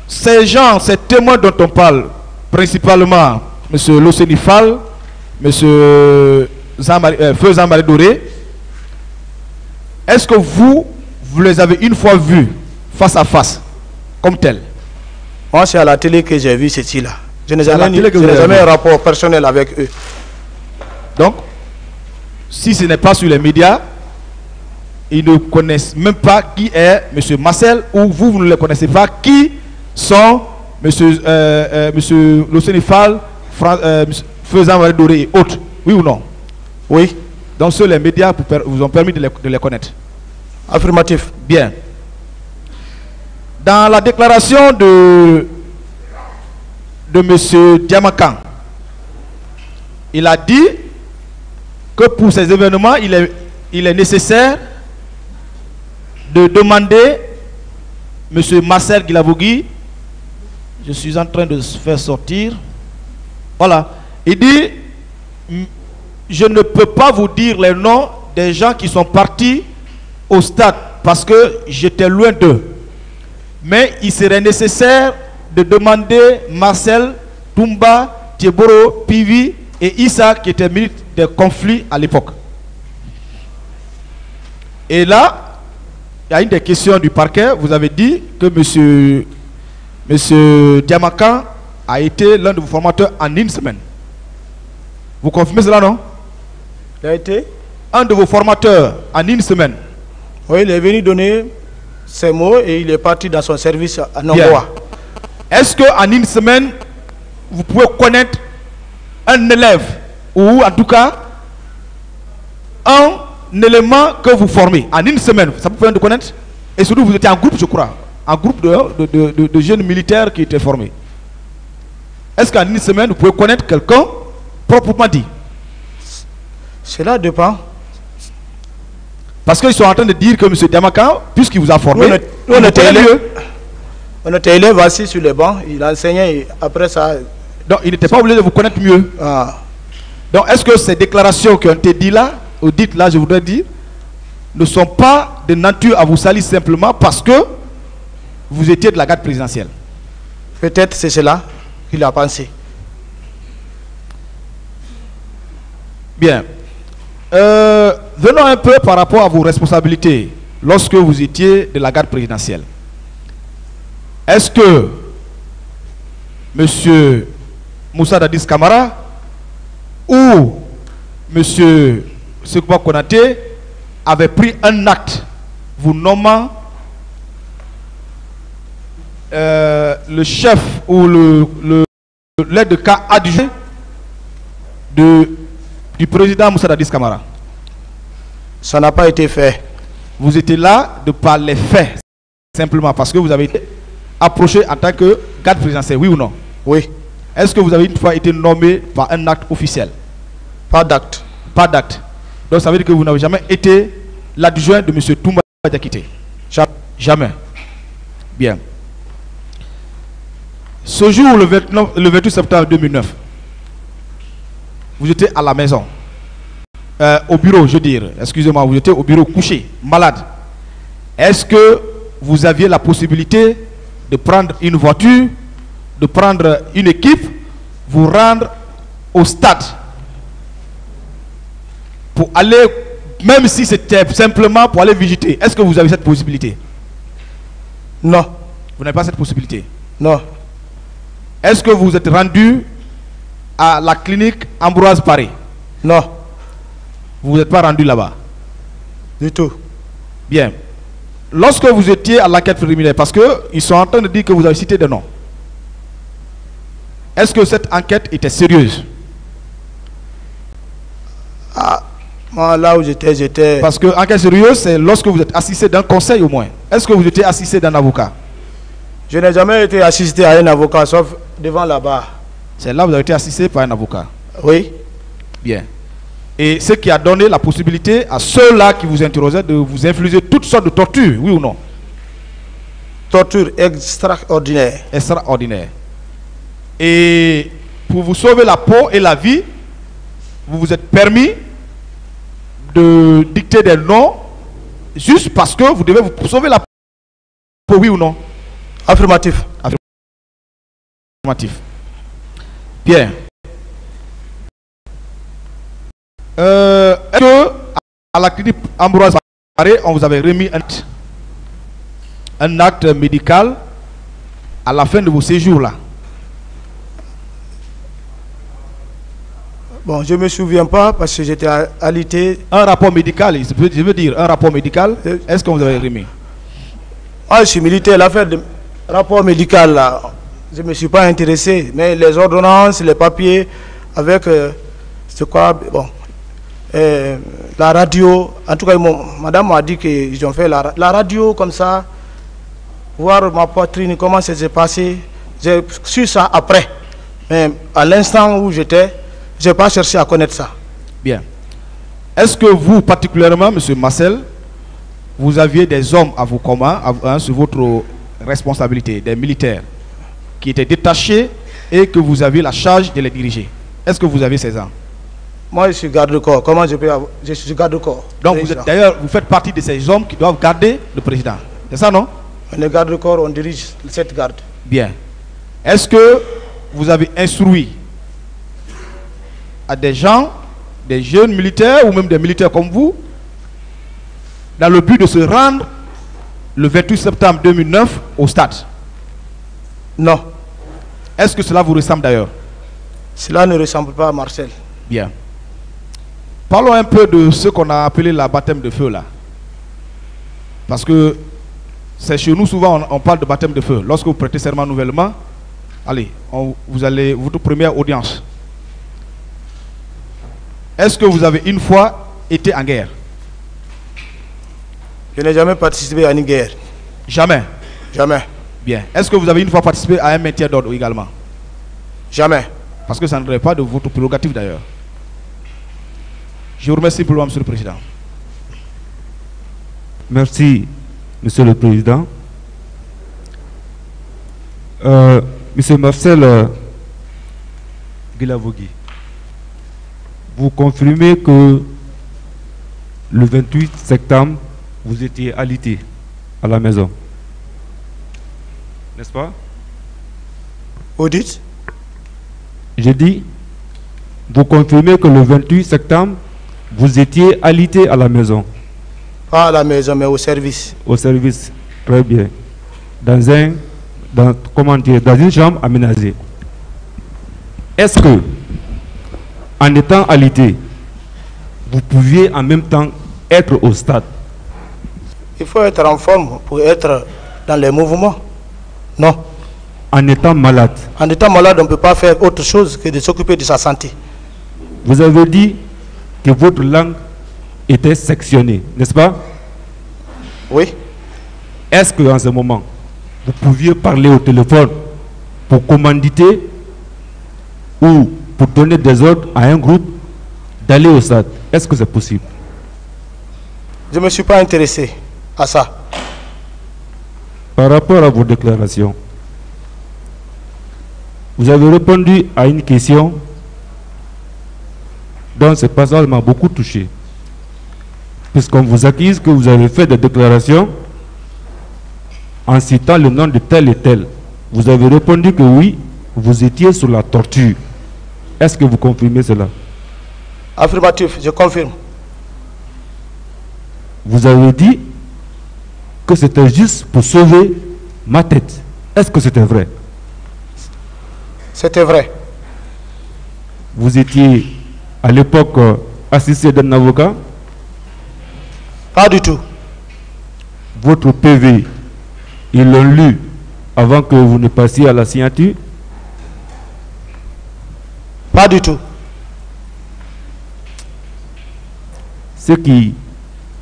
Ces gens, ces témoins dont on parle, principalement M. Losenifal, M. Feu Jean-Marie Doré, est-ce que vous les avez une fois vus face à face, comme tel? Moi, c'est à la télé que j'ai vu ceci-là. Je n'ai jamais un rapport personnel avec eux. Donc, si ce n'est pas sur les médias, ils ne connaissent même pas qui est M. Marcel, ou vous ne le connaissez pas, qui sont M. Losenifal, Faisant Doré et autres. Oui ou non? Oui. Donc seuls les médias vous ont permis de les connaître. Affirmatif. Bien. Dans la déclaration de M. Diamakan, il a dit que pour ces événements, il est nécessaire de demander M. Marcel Guilavogui. Je suis en train de se faire sortir. Voilà. Il dit, je ne peux pas vous dire les noms des gens qui sont partis au stade parce que j'étais loin d'eux. Mais il serait nécessaire de demander Marcel, Toumba, Thieboro, Pivi et Issa qui étaient ministres des conflits à l'époque. Et là, il y a une des questions du parquet. Vous avez dit que M. Diamakan a été l'un de vos formateurs en une semaine. Vous confirmez cela, non? Il a été un de vos formateurs en une semaine. Oui, il est venu donner ses mots et il est parti dans son service à Nongoa. Est-ce qu'en une semaine, vous pouvez connaître un élève ou en tout cas un élément que vous formez en une semaine? Ça vous permet de connaître? Et surtout, vous étiez en groupe, je crois, en groupe de jeunes militaires qui étaient formés. Est-ce qu'en une semaine, vous pouvez connaître quelqu'un proprement dit? Cela dépend. Parce qu'ils sont en train de dire que M. Diamakan, puisqu'il vous a formé, on était élève assis sur les bancs, il enseignait et après ça... Donc il n'était pas obligé de vous connaître mieux. Donc est-ce que ces déclarations qui ont été dites là, ou dites là, je voudrais dire, ne sont pas de nature à vous salir simplement parce que vous étiez de la garde présidentielle? Peut-être c'est cela qu'il a pensé. Bien. Venons un peu par rapport à vos responsabilités lorsque vous étiez de la garde présidentielle. Est-ce que M. Moussa Dadis Camara ou M. Sekouba Konaté avait pris un acte vous nommant le chef ou l'aide de cas adjoint du président Moussa Dadis Camara? Ça n'a pas été fait. Vous étiez là de par les faits, simplement parce que vous avez été approché en tant que garde présidentiel, oui ou non? Oui. Est-ce que vous avez une fois été nommé par un acte officiel? Pas d'acte. Pas d'acte. Donc ça veut dire que vous n'avez jamais été l'adjoint de M. Toumba Diakité? Jamais. Bien. Ce jour, le 28 septembre 2009, vous étiez à la maison. Au bureau, je veux dire, excusez-moi, vous étiez au bureau couché, malade. Est-ce que vous aviez la possibilité de prendre une voiture, de prendre une équipe, vous rendre au stade pour aller, même si c'était simplement pour aller visiter? Est-ce que vous avez cette possibilité? Non. Vous n'avez pas cette possibilité? Non. Est-ce que vous êtes rendu à la clinique Ambroise Paré? Non. Vous n'êtes pas rendu là-bas? Du tout. Bien. Lorsque vous étiez à l'enquête préliminaire, parce qu'ils sont en train de dire que vous avez cité des noms, est-ce que cette enquête était sérieuse? Ah, moi là où j'étais... Parce que enquête sérieuse, c'est lorsque vous êtes assisté d'un conseil au moins. Est-ce que vous étiez assisté d'un avocat? Je n'ai jamais été assisté à un avocat, sauf devant là-bas. C'est là où vous avez été assisté par un avocat? Oui. Bien. Et ce qui a donné la possibilité à ceux-là qui vous interrogeaient de vous infliger toutes sortes de tortures, oui ou non? Torture extraordinaire. Extraordinaire. Et pour vous sauver la peau et la vie, vous vous êtes permis de dicter des noms juste parce que vous devez vous sauver la peau, oui ou non? Affirmatif. Affirmatif. Bien. Est-ce que à la clinique Ambroise Paré, on vous avait remis un acte médical à la fin de vos séjours là? Bon, je ne me souviens pas parce que j'étais alité. Un rapport médical, je veux dire, un rapport médical, est-ce que vous avez remis? Ah, je suis militaire, l'affaire de rapport médical, là, je ne me suis pas intéressé. Mais les ordonnances, les papiers, avec, c'est quoi, bon, la radio, en tout cas, madame m'a dit qu'ils ont fait la radio comme ça, voir ma poitrine, comment ça s'est passé. J'ai su ça après. Mais à l'instant où j'étais, je n'ai pas cherché à connaître ça. Bien. Est-ce que vous, particulièrement, M. Marcel, vous aviez des hommes à vos commandes, sur votre responsabilité, des militaires, qui étaient détachés et que vous aviez la charge de les diriger? Est-ce que vous avez ces gens? Moi, je suis garde-corps. Comment je peux avoir... Je suis garde-corps. Donc, d'ailleurs, vous faites partie de ces hommes qui doivent garder le président. C'est ça, non? On est garde-corps, on dirige cette garde. Bien. Est-ce que vous avez instruit à des gens, des jeunes militaires ou même des militaires comme vous, dans le but de se rendre le 28 septembre 2009 au stade? Non. Est-ce que cela vous ressemble d'ailleurs? Cela ne ressemble pas à Marcel. Bien. Parlons un peu de ce qu'on a appelé la baptême de feu là. Parce que c'est chez nous souvent on parle de baptême de feu. Lorsque vous prêtez serment nouvellement, allez, vous allez, votre première audience. Est-ce que vous avez une fois été en guerre? Je n'ai jamais participé à une guerre. Jamais? Jamais. Bien. Est-ce que vous avez une fois participé à un maintien d'ordre également? Jamais. Parce que ça ne relève pas de votre prérogative d'ailleurs. Je vous remercie pour le Monsieur le Président. Merci, Monsieur le Président. Monsieur Marcel Guilavogui, vous confirmez que le 28 septembre, vous étiez alité à la maison, n'est-ce pas? Vous dites? J'ai dit, vous confirmez que le 28 septembre, vous étiez alité à la maison? Pas à la maison, mais au service. Au service, très bien. Dans une chambre aménagée. Est-ce que, en étant alité, vous pouviez en même temps être au stade? Il faut être en forme pour être dans les mouvements. Non. En étant malade? En étant malade, on ne peut pas faire autre chose que de s'occuper de sa santé. Vous avez dit que votre langue était sectionnée, n'est-ce pas? Oui. Est-ce qu'en ce moment, vous pouviez parler au téléphone pour commanditer ou pour donner des ordres à un groupe d'aller au stade? Est-ce que c'est possible? Je ne me suis pas intéressé à ça. Par rapport à vos déclarations, vous avez répondu à une question dont ce passage m'a beaucoup touché. Puisqu'on vous accuse que vous avez fait des déclarations en citant le nom de tel et tel. Vous avez répondu que oui, vous étiez sous la torture. Est-ce que vous confirmez cela? Affirmatif, je confirme. Vous avez dit que c'était juste pour sauver ma tête. Est-ce que c'était vrai? C'était vrai. Vous étiez à l'époque assisté d'un avocat? Pas du tout. Votre PV, ils l'ont lu avant que vous ne passiez à la signature? Pas du tout. Ce qui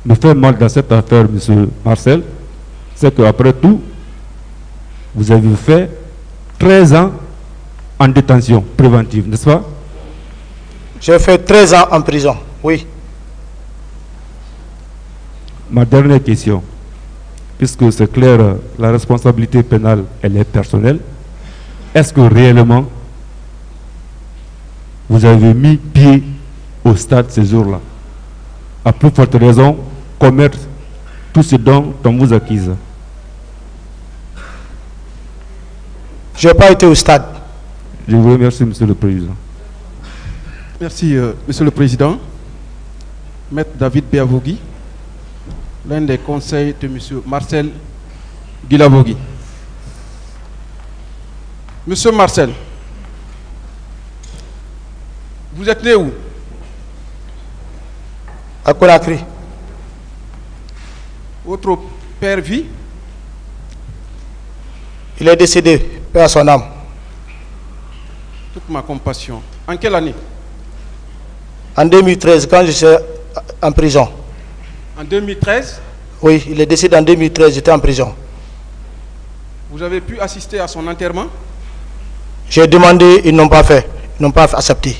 me fait mal dans cette affaire, M. Marcel, c'est qu'après tout, vous avez fait 13 ans en détention préventive, n'est-ce pas? J'ai fait 13 ans en prison, oui. Ma dernière question, puisque c'est clair, la responsabilité pénale, elle est personnelle. Est-ce que réellement, vous avez mis pied au stade ces jours-là? À plus forte raison, commettre tout ce dont on vous accuse. Je n'ai pas été au stade. Je vous remercie, Monsieur le Président. Merci, Monsieur le Président. Maître David Biavogui, l'un des conseils de Monsieur Marcel Guilavogui. Monsieur Marcel, Vous êtes né où? À Conakry. Votre père vit? Il est décédé, paix à son âme. Toute ma compassion. En quelle année? En 2013, quand je suis en prison. En 2013? Oui, il est décédé en 2013, j'étais en prison. Vous avez pu assister à son enterrement? J'ai demandé, ils n'ont pas fait, ils n'ont pas accepté.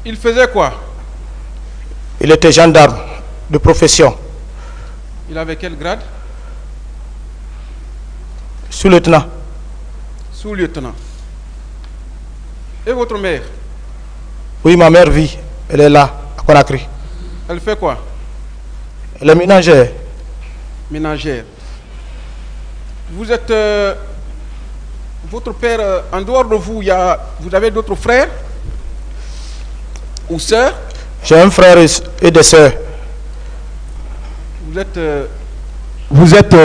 Il faisait quoi? Il était gendarme de profession. Il avait quel grade? Sous-lieutenant. Sous-lieutenant. Et votre mère? Oui, ma mère vit. Elle est là, à Conakry. Elle fait quoi? Elle est ménagère. Ménagère. Vous êtes... votre père, en dehors de vous, vous avez d'autres frères ou sœurs? J'ai un frère et des sœurs. Vous êtes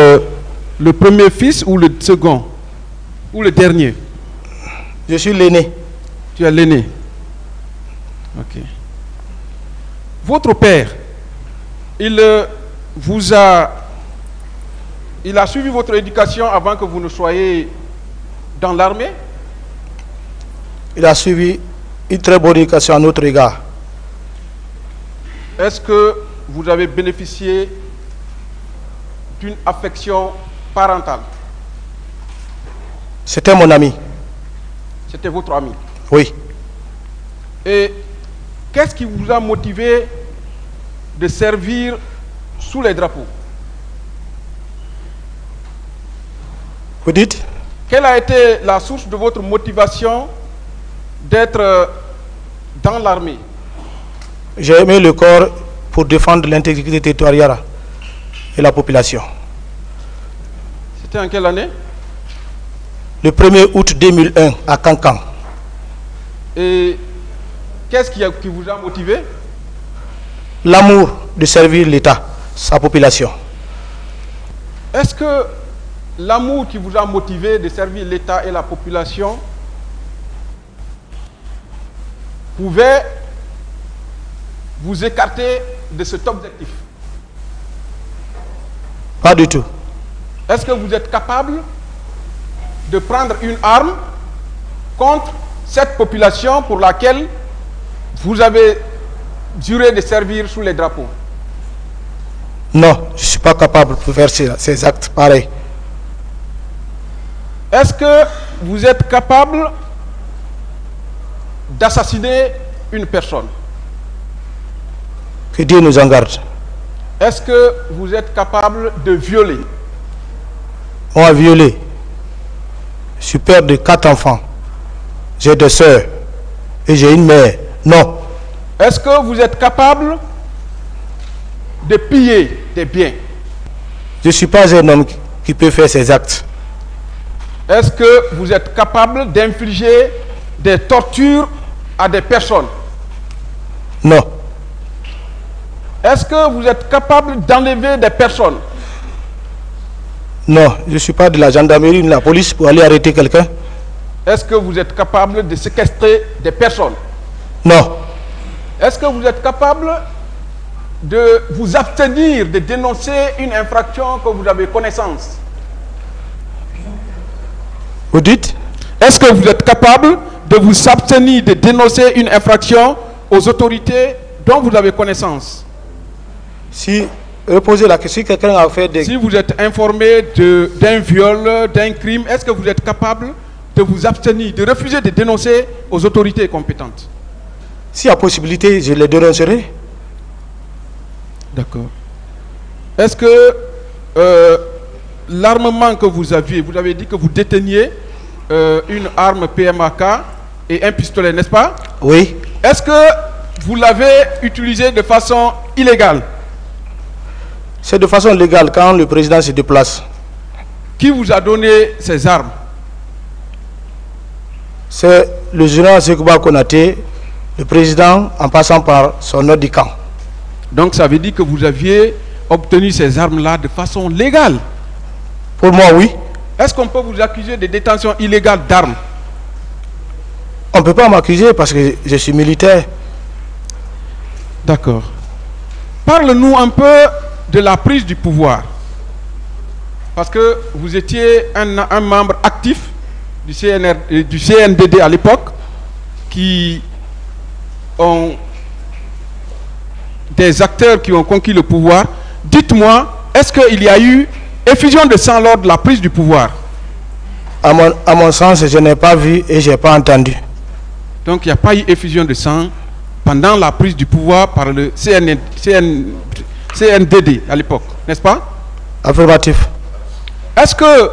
le premier fils ou le second? Ou le dernier? Je suis l'aîné. Tu es l'aîné. Ok. Votre père, il a suivi votre éducation avant que vous ne soyez dans l'armée? Il a suivi une très bonne éducation à notre égard. Est-ce que vous avez bénéficié d'une affection parentale? C'était mon ami. C'était votre ami? Oui. Et qu'est-ce qui vous a motivé de servir sous les drapeaux? Vous dites? Quelle a été la source de votre motivation d'être dans l'armée? J'ai aimé le corps pour défendre l'intégrité territoriale et la population. C'était en quelle année? Le 1er août 2001 à Cancan. Et qu'est-ce qui vous a motivé? L'amour de servir l'État, sa population. Est-ce que l'amour qui vous a motivé de servir l'État et la population pouvait vous écarter de cet objectif? Pas du tout. Est-ce que vous êtes capable de prendre une arme contre cette population pour laquelle vous avez juré de servir sous les drapeaux? Non, je ne suis pas capable de faire ces actes pareils. Est-ce que vous êtes capable d'assassiner une personne? Que Dieu nous en garde. Est-ce que vous êtes capable de violer? On a violé. Je suis père de 4 enfants. J'ai 2 sœurs. Et j'ai une mère. Non. Est-ce que vous êtes capable de piller des biens? Je ne suis pas un homme qui peut faire ces actes. Est-ce que vous êtes capable d'infliger des tortures à des personnes? Non. Est-ce que vous êtes capable d'enlever des personnes? Non, je ne suis pas de la gendarmerie ni de la police pour aller arrêter quelqu'un. Est-ce que vous êtes capable de séquestrer des personnes? Non. Est-ce que vous êtes capable de vous abstenir de dénoncer une infraction que vous avez connaissance? Vous dites? Est-ce que vous êtes capable de vous abstenir de dénoncer une infraction aux autorités dont vous avez connaissance? Si, reposez la question, si quelqu'un a fait des... Si vous êtes informé d'un viol, d'un crime, est-ce que vous êtes capable de vous abstenir, de refuser de dénoncer aux autorités compétentes? S'il y a possibilité, je les dénoncerai. D'accord. Est-ce que l'armement que vous aviez, vous avez dit que vous déteniez une arme PMAK et un pistolet, n'est-ce pas? Oui. Est-ce que vous l'avez utilisé de façon illégale? C'est de façon légale quand le président se déplace. Qui vous a donné ces armes? C'est le général Sekouba Konaté, le président, en passant par son ordre du camp. Donc ça veut dire que vous aviez obtenu ces armes-là de façon légale? Pour moi, oui. Est-ce qu'on peut vous accuser de détention illégale d'armes? On on ne peut pas m'accuser parce que je suis militaire. D'accord. Parle-nous un peu de la prise du pouvoir. Parce que vous étiez un membre actif du CNDD à l'époque, qui ont des acteurs qui ont conquis le pouvoir. Dites-moi, est-ce qu'il y a eu effusion de sang lors de la prise du pouvoir? À mon sens, je n'ai pas vu et je n'ai pas entendu. Donc il n'y a pas eu effusion de sang pendant la prise du pouvoir par le CNDD à l'époque, n'est-ce pas? Affirmatif. Est-ce que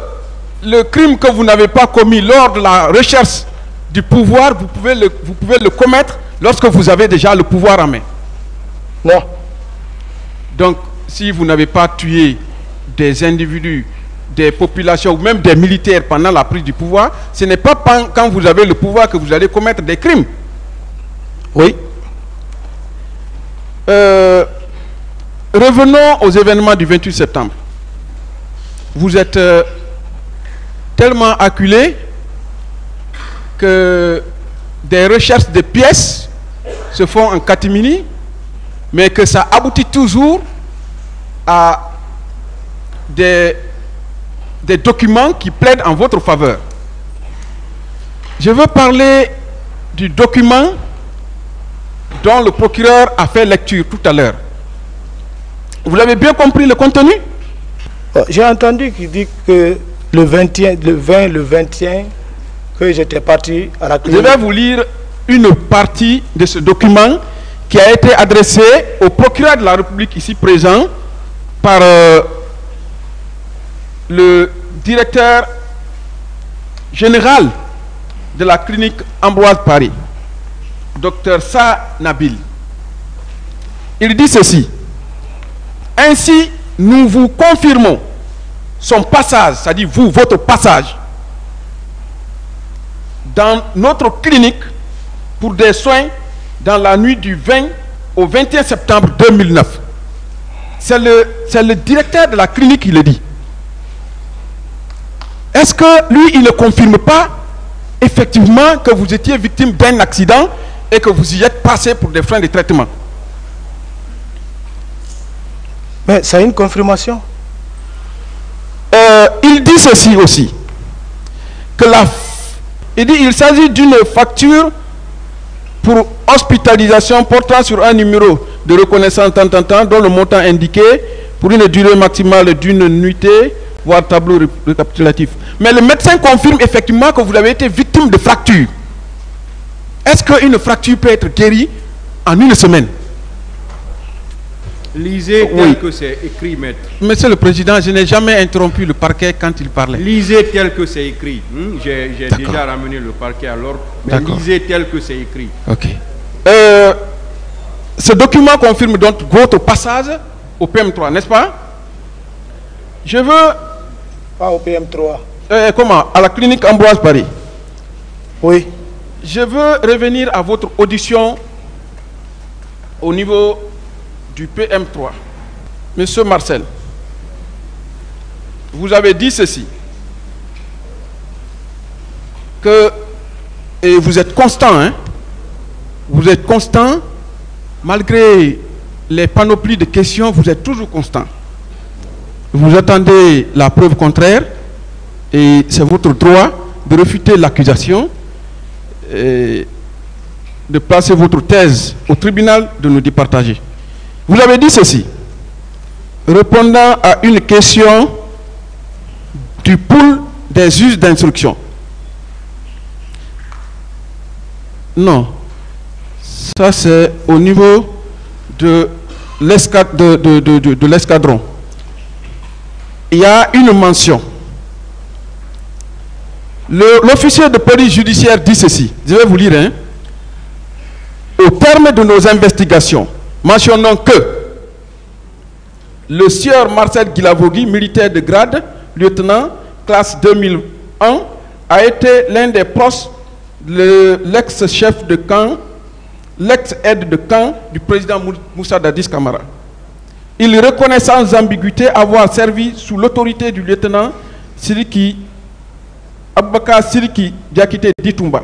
le crime que vous n'avez pas commis lors de la recherche du pouvoir, vous pouvez le commettre lorsque vous avez déjà le pouvoir en main? Non. Donc, si vous n'avez pas tué des individus, des populations ou même des militaires pendant la prise du pouvoir, ce n'est pas quand vous avez le pouvoir que vous allez commettre des crimes. Oui. Revenons aux événements du 28 septembre. Vous êtes tellement acculé que des recherches de pièces se font en catimini, mais que ça aboutit toujours à des documents qui plaident en votre faveur. Je veux parler du document dont le procureur a fait lecture tout à l'heure. Vous avez bien compris le contenu? J'ai entendu qu'il dit que le 21, que j'étais parti à la clinique. Je vais vous lire une partie de ce document qui a été adressé au procureur de la République ici présent par le directeur général de la clinique Ambroise Paré, Dr Sa Nabil. Il dit ceci: ainsi, nous vous confirmons son passage, c'est-à-dire vous, votre passage, dans notre clinique pour des soins dans la nuit du 20 au 21 septembre 2009. C'est le directeur de la clinique qui le dit. Est-ce que lui, il ne confirme pas effectivement que vous étiez victime d'un accident et que vous y êtes passé pour des frais de traitement? Mais c'est une confirmation. Il dit ceci aussi, que il s'agit d'une facture pour hospitalisation portant sur un numéro de reconnaissance dont le montant indiqué pour une durée maximale d'une nuitée, voire tableau récapitulatif. Mais le médecin confirme effectivement que vous avez été victime de fracture. Est-ce qu'une fracture peut être guérie en une semaine? Lisez tel que c'est écrit, maître. Monsieur le Président, je n'ai jamais interrompu le parquet quand il parlait. Lisez tel que c'est écrit. J'ai déjà ramené le parquet à l'ordre, mais lisez tel que c'est écrit. Ok. Ce document confirme donc votre passage au PM3, n'est-ce pas? Je veux... Pas au PM3. Comment? À la clinique Ambroise Paré. Oui. Je veux revenir à votre audition au niveau du PM3. Monsieur Marcel, vous avez dit ceci, que, et vous êtes constant, hein, vous êtes constant, malgré les panoplies de questions, vous êtes toujours constant. Vous attendez la preuve contraire, et c'est votre droit de refuter l'accusation, et de placer votre thèse au tribunal, de nous départager. Vous avez dit ceci, répondant à une question du pool des juges d'instruction. Non, ça c'est au niveau de l'escadron. Il y a une mention. L'officier de police judiciaire dit ceci, je vais vous lire, hein. Au terme de nos investigations, mentionnons que le sieur Marcel Guilavogui, militaire de grade, lieutenant, classe 2001, a été l'un des proches de l'ex-chef de camp, l'ex-aide de camp du président Moussa Dadis Camara. Il reconnaît sans ambiguïté avoir servi sous l'autorité du lieutenant Siriki Abubakar Siriki Diakité Ditumba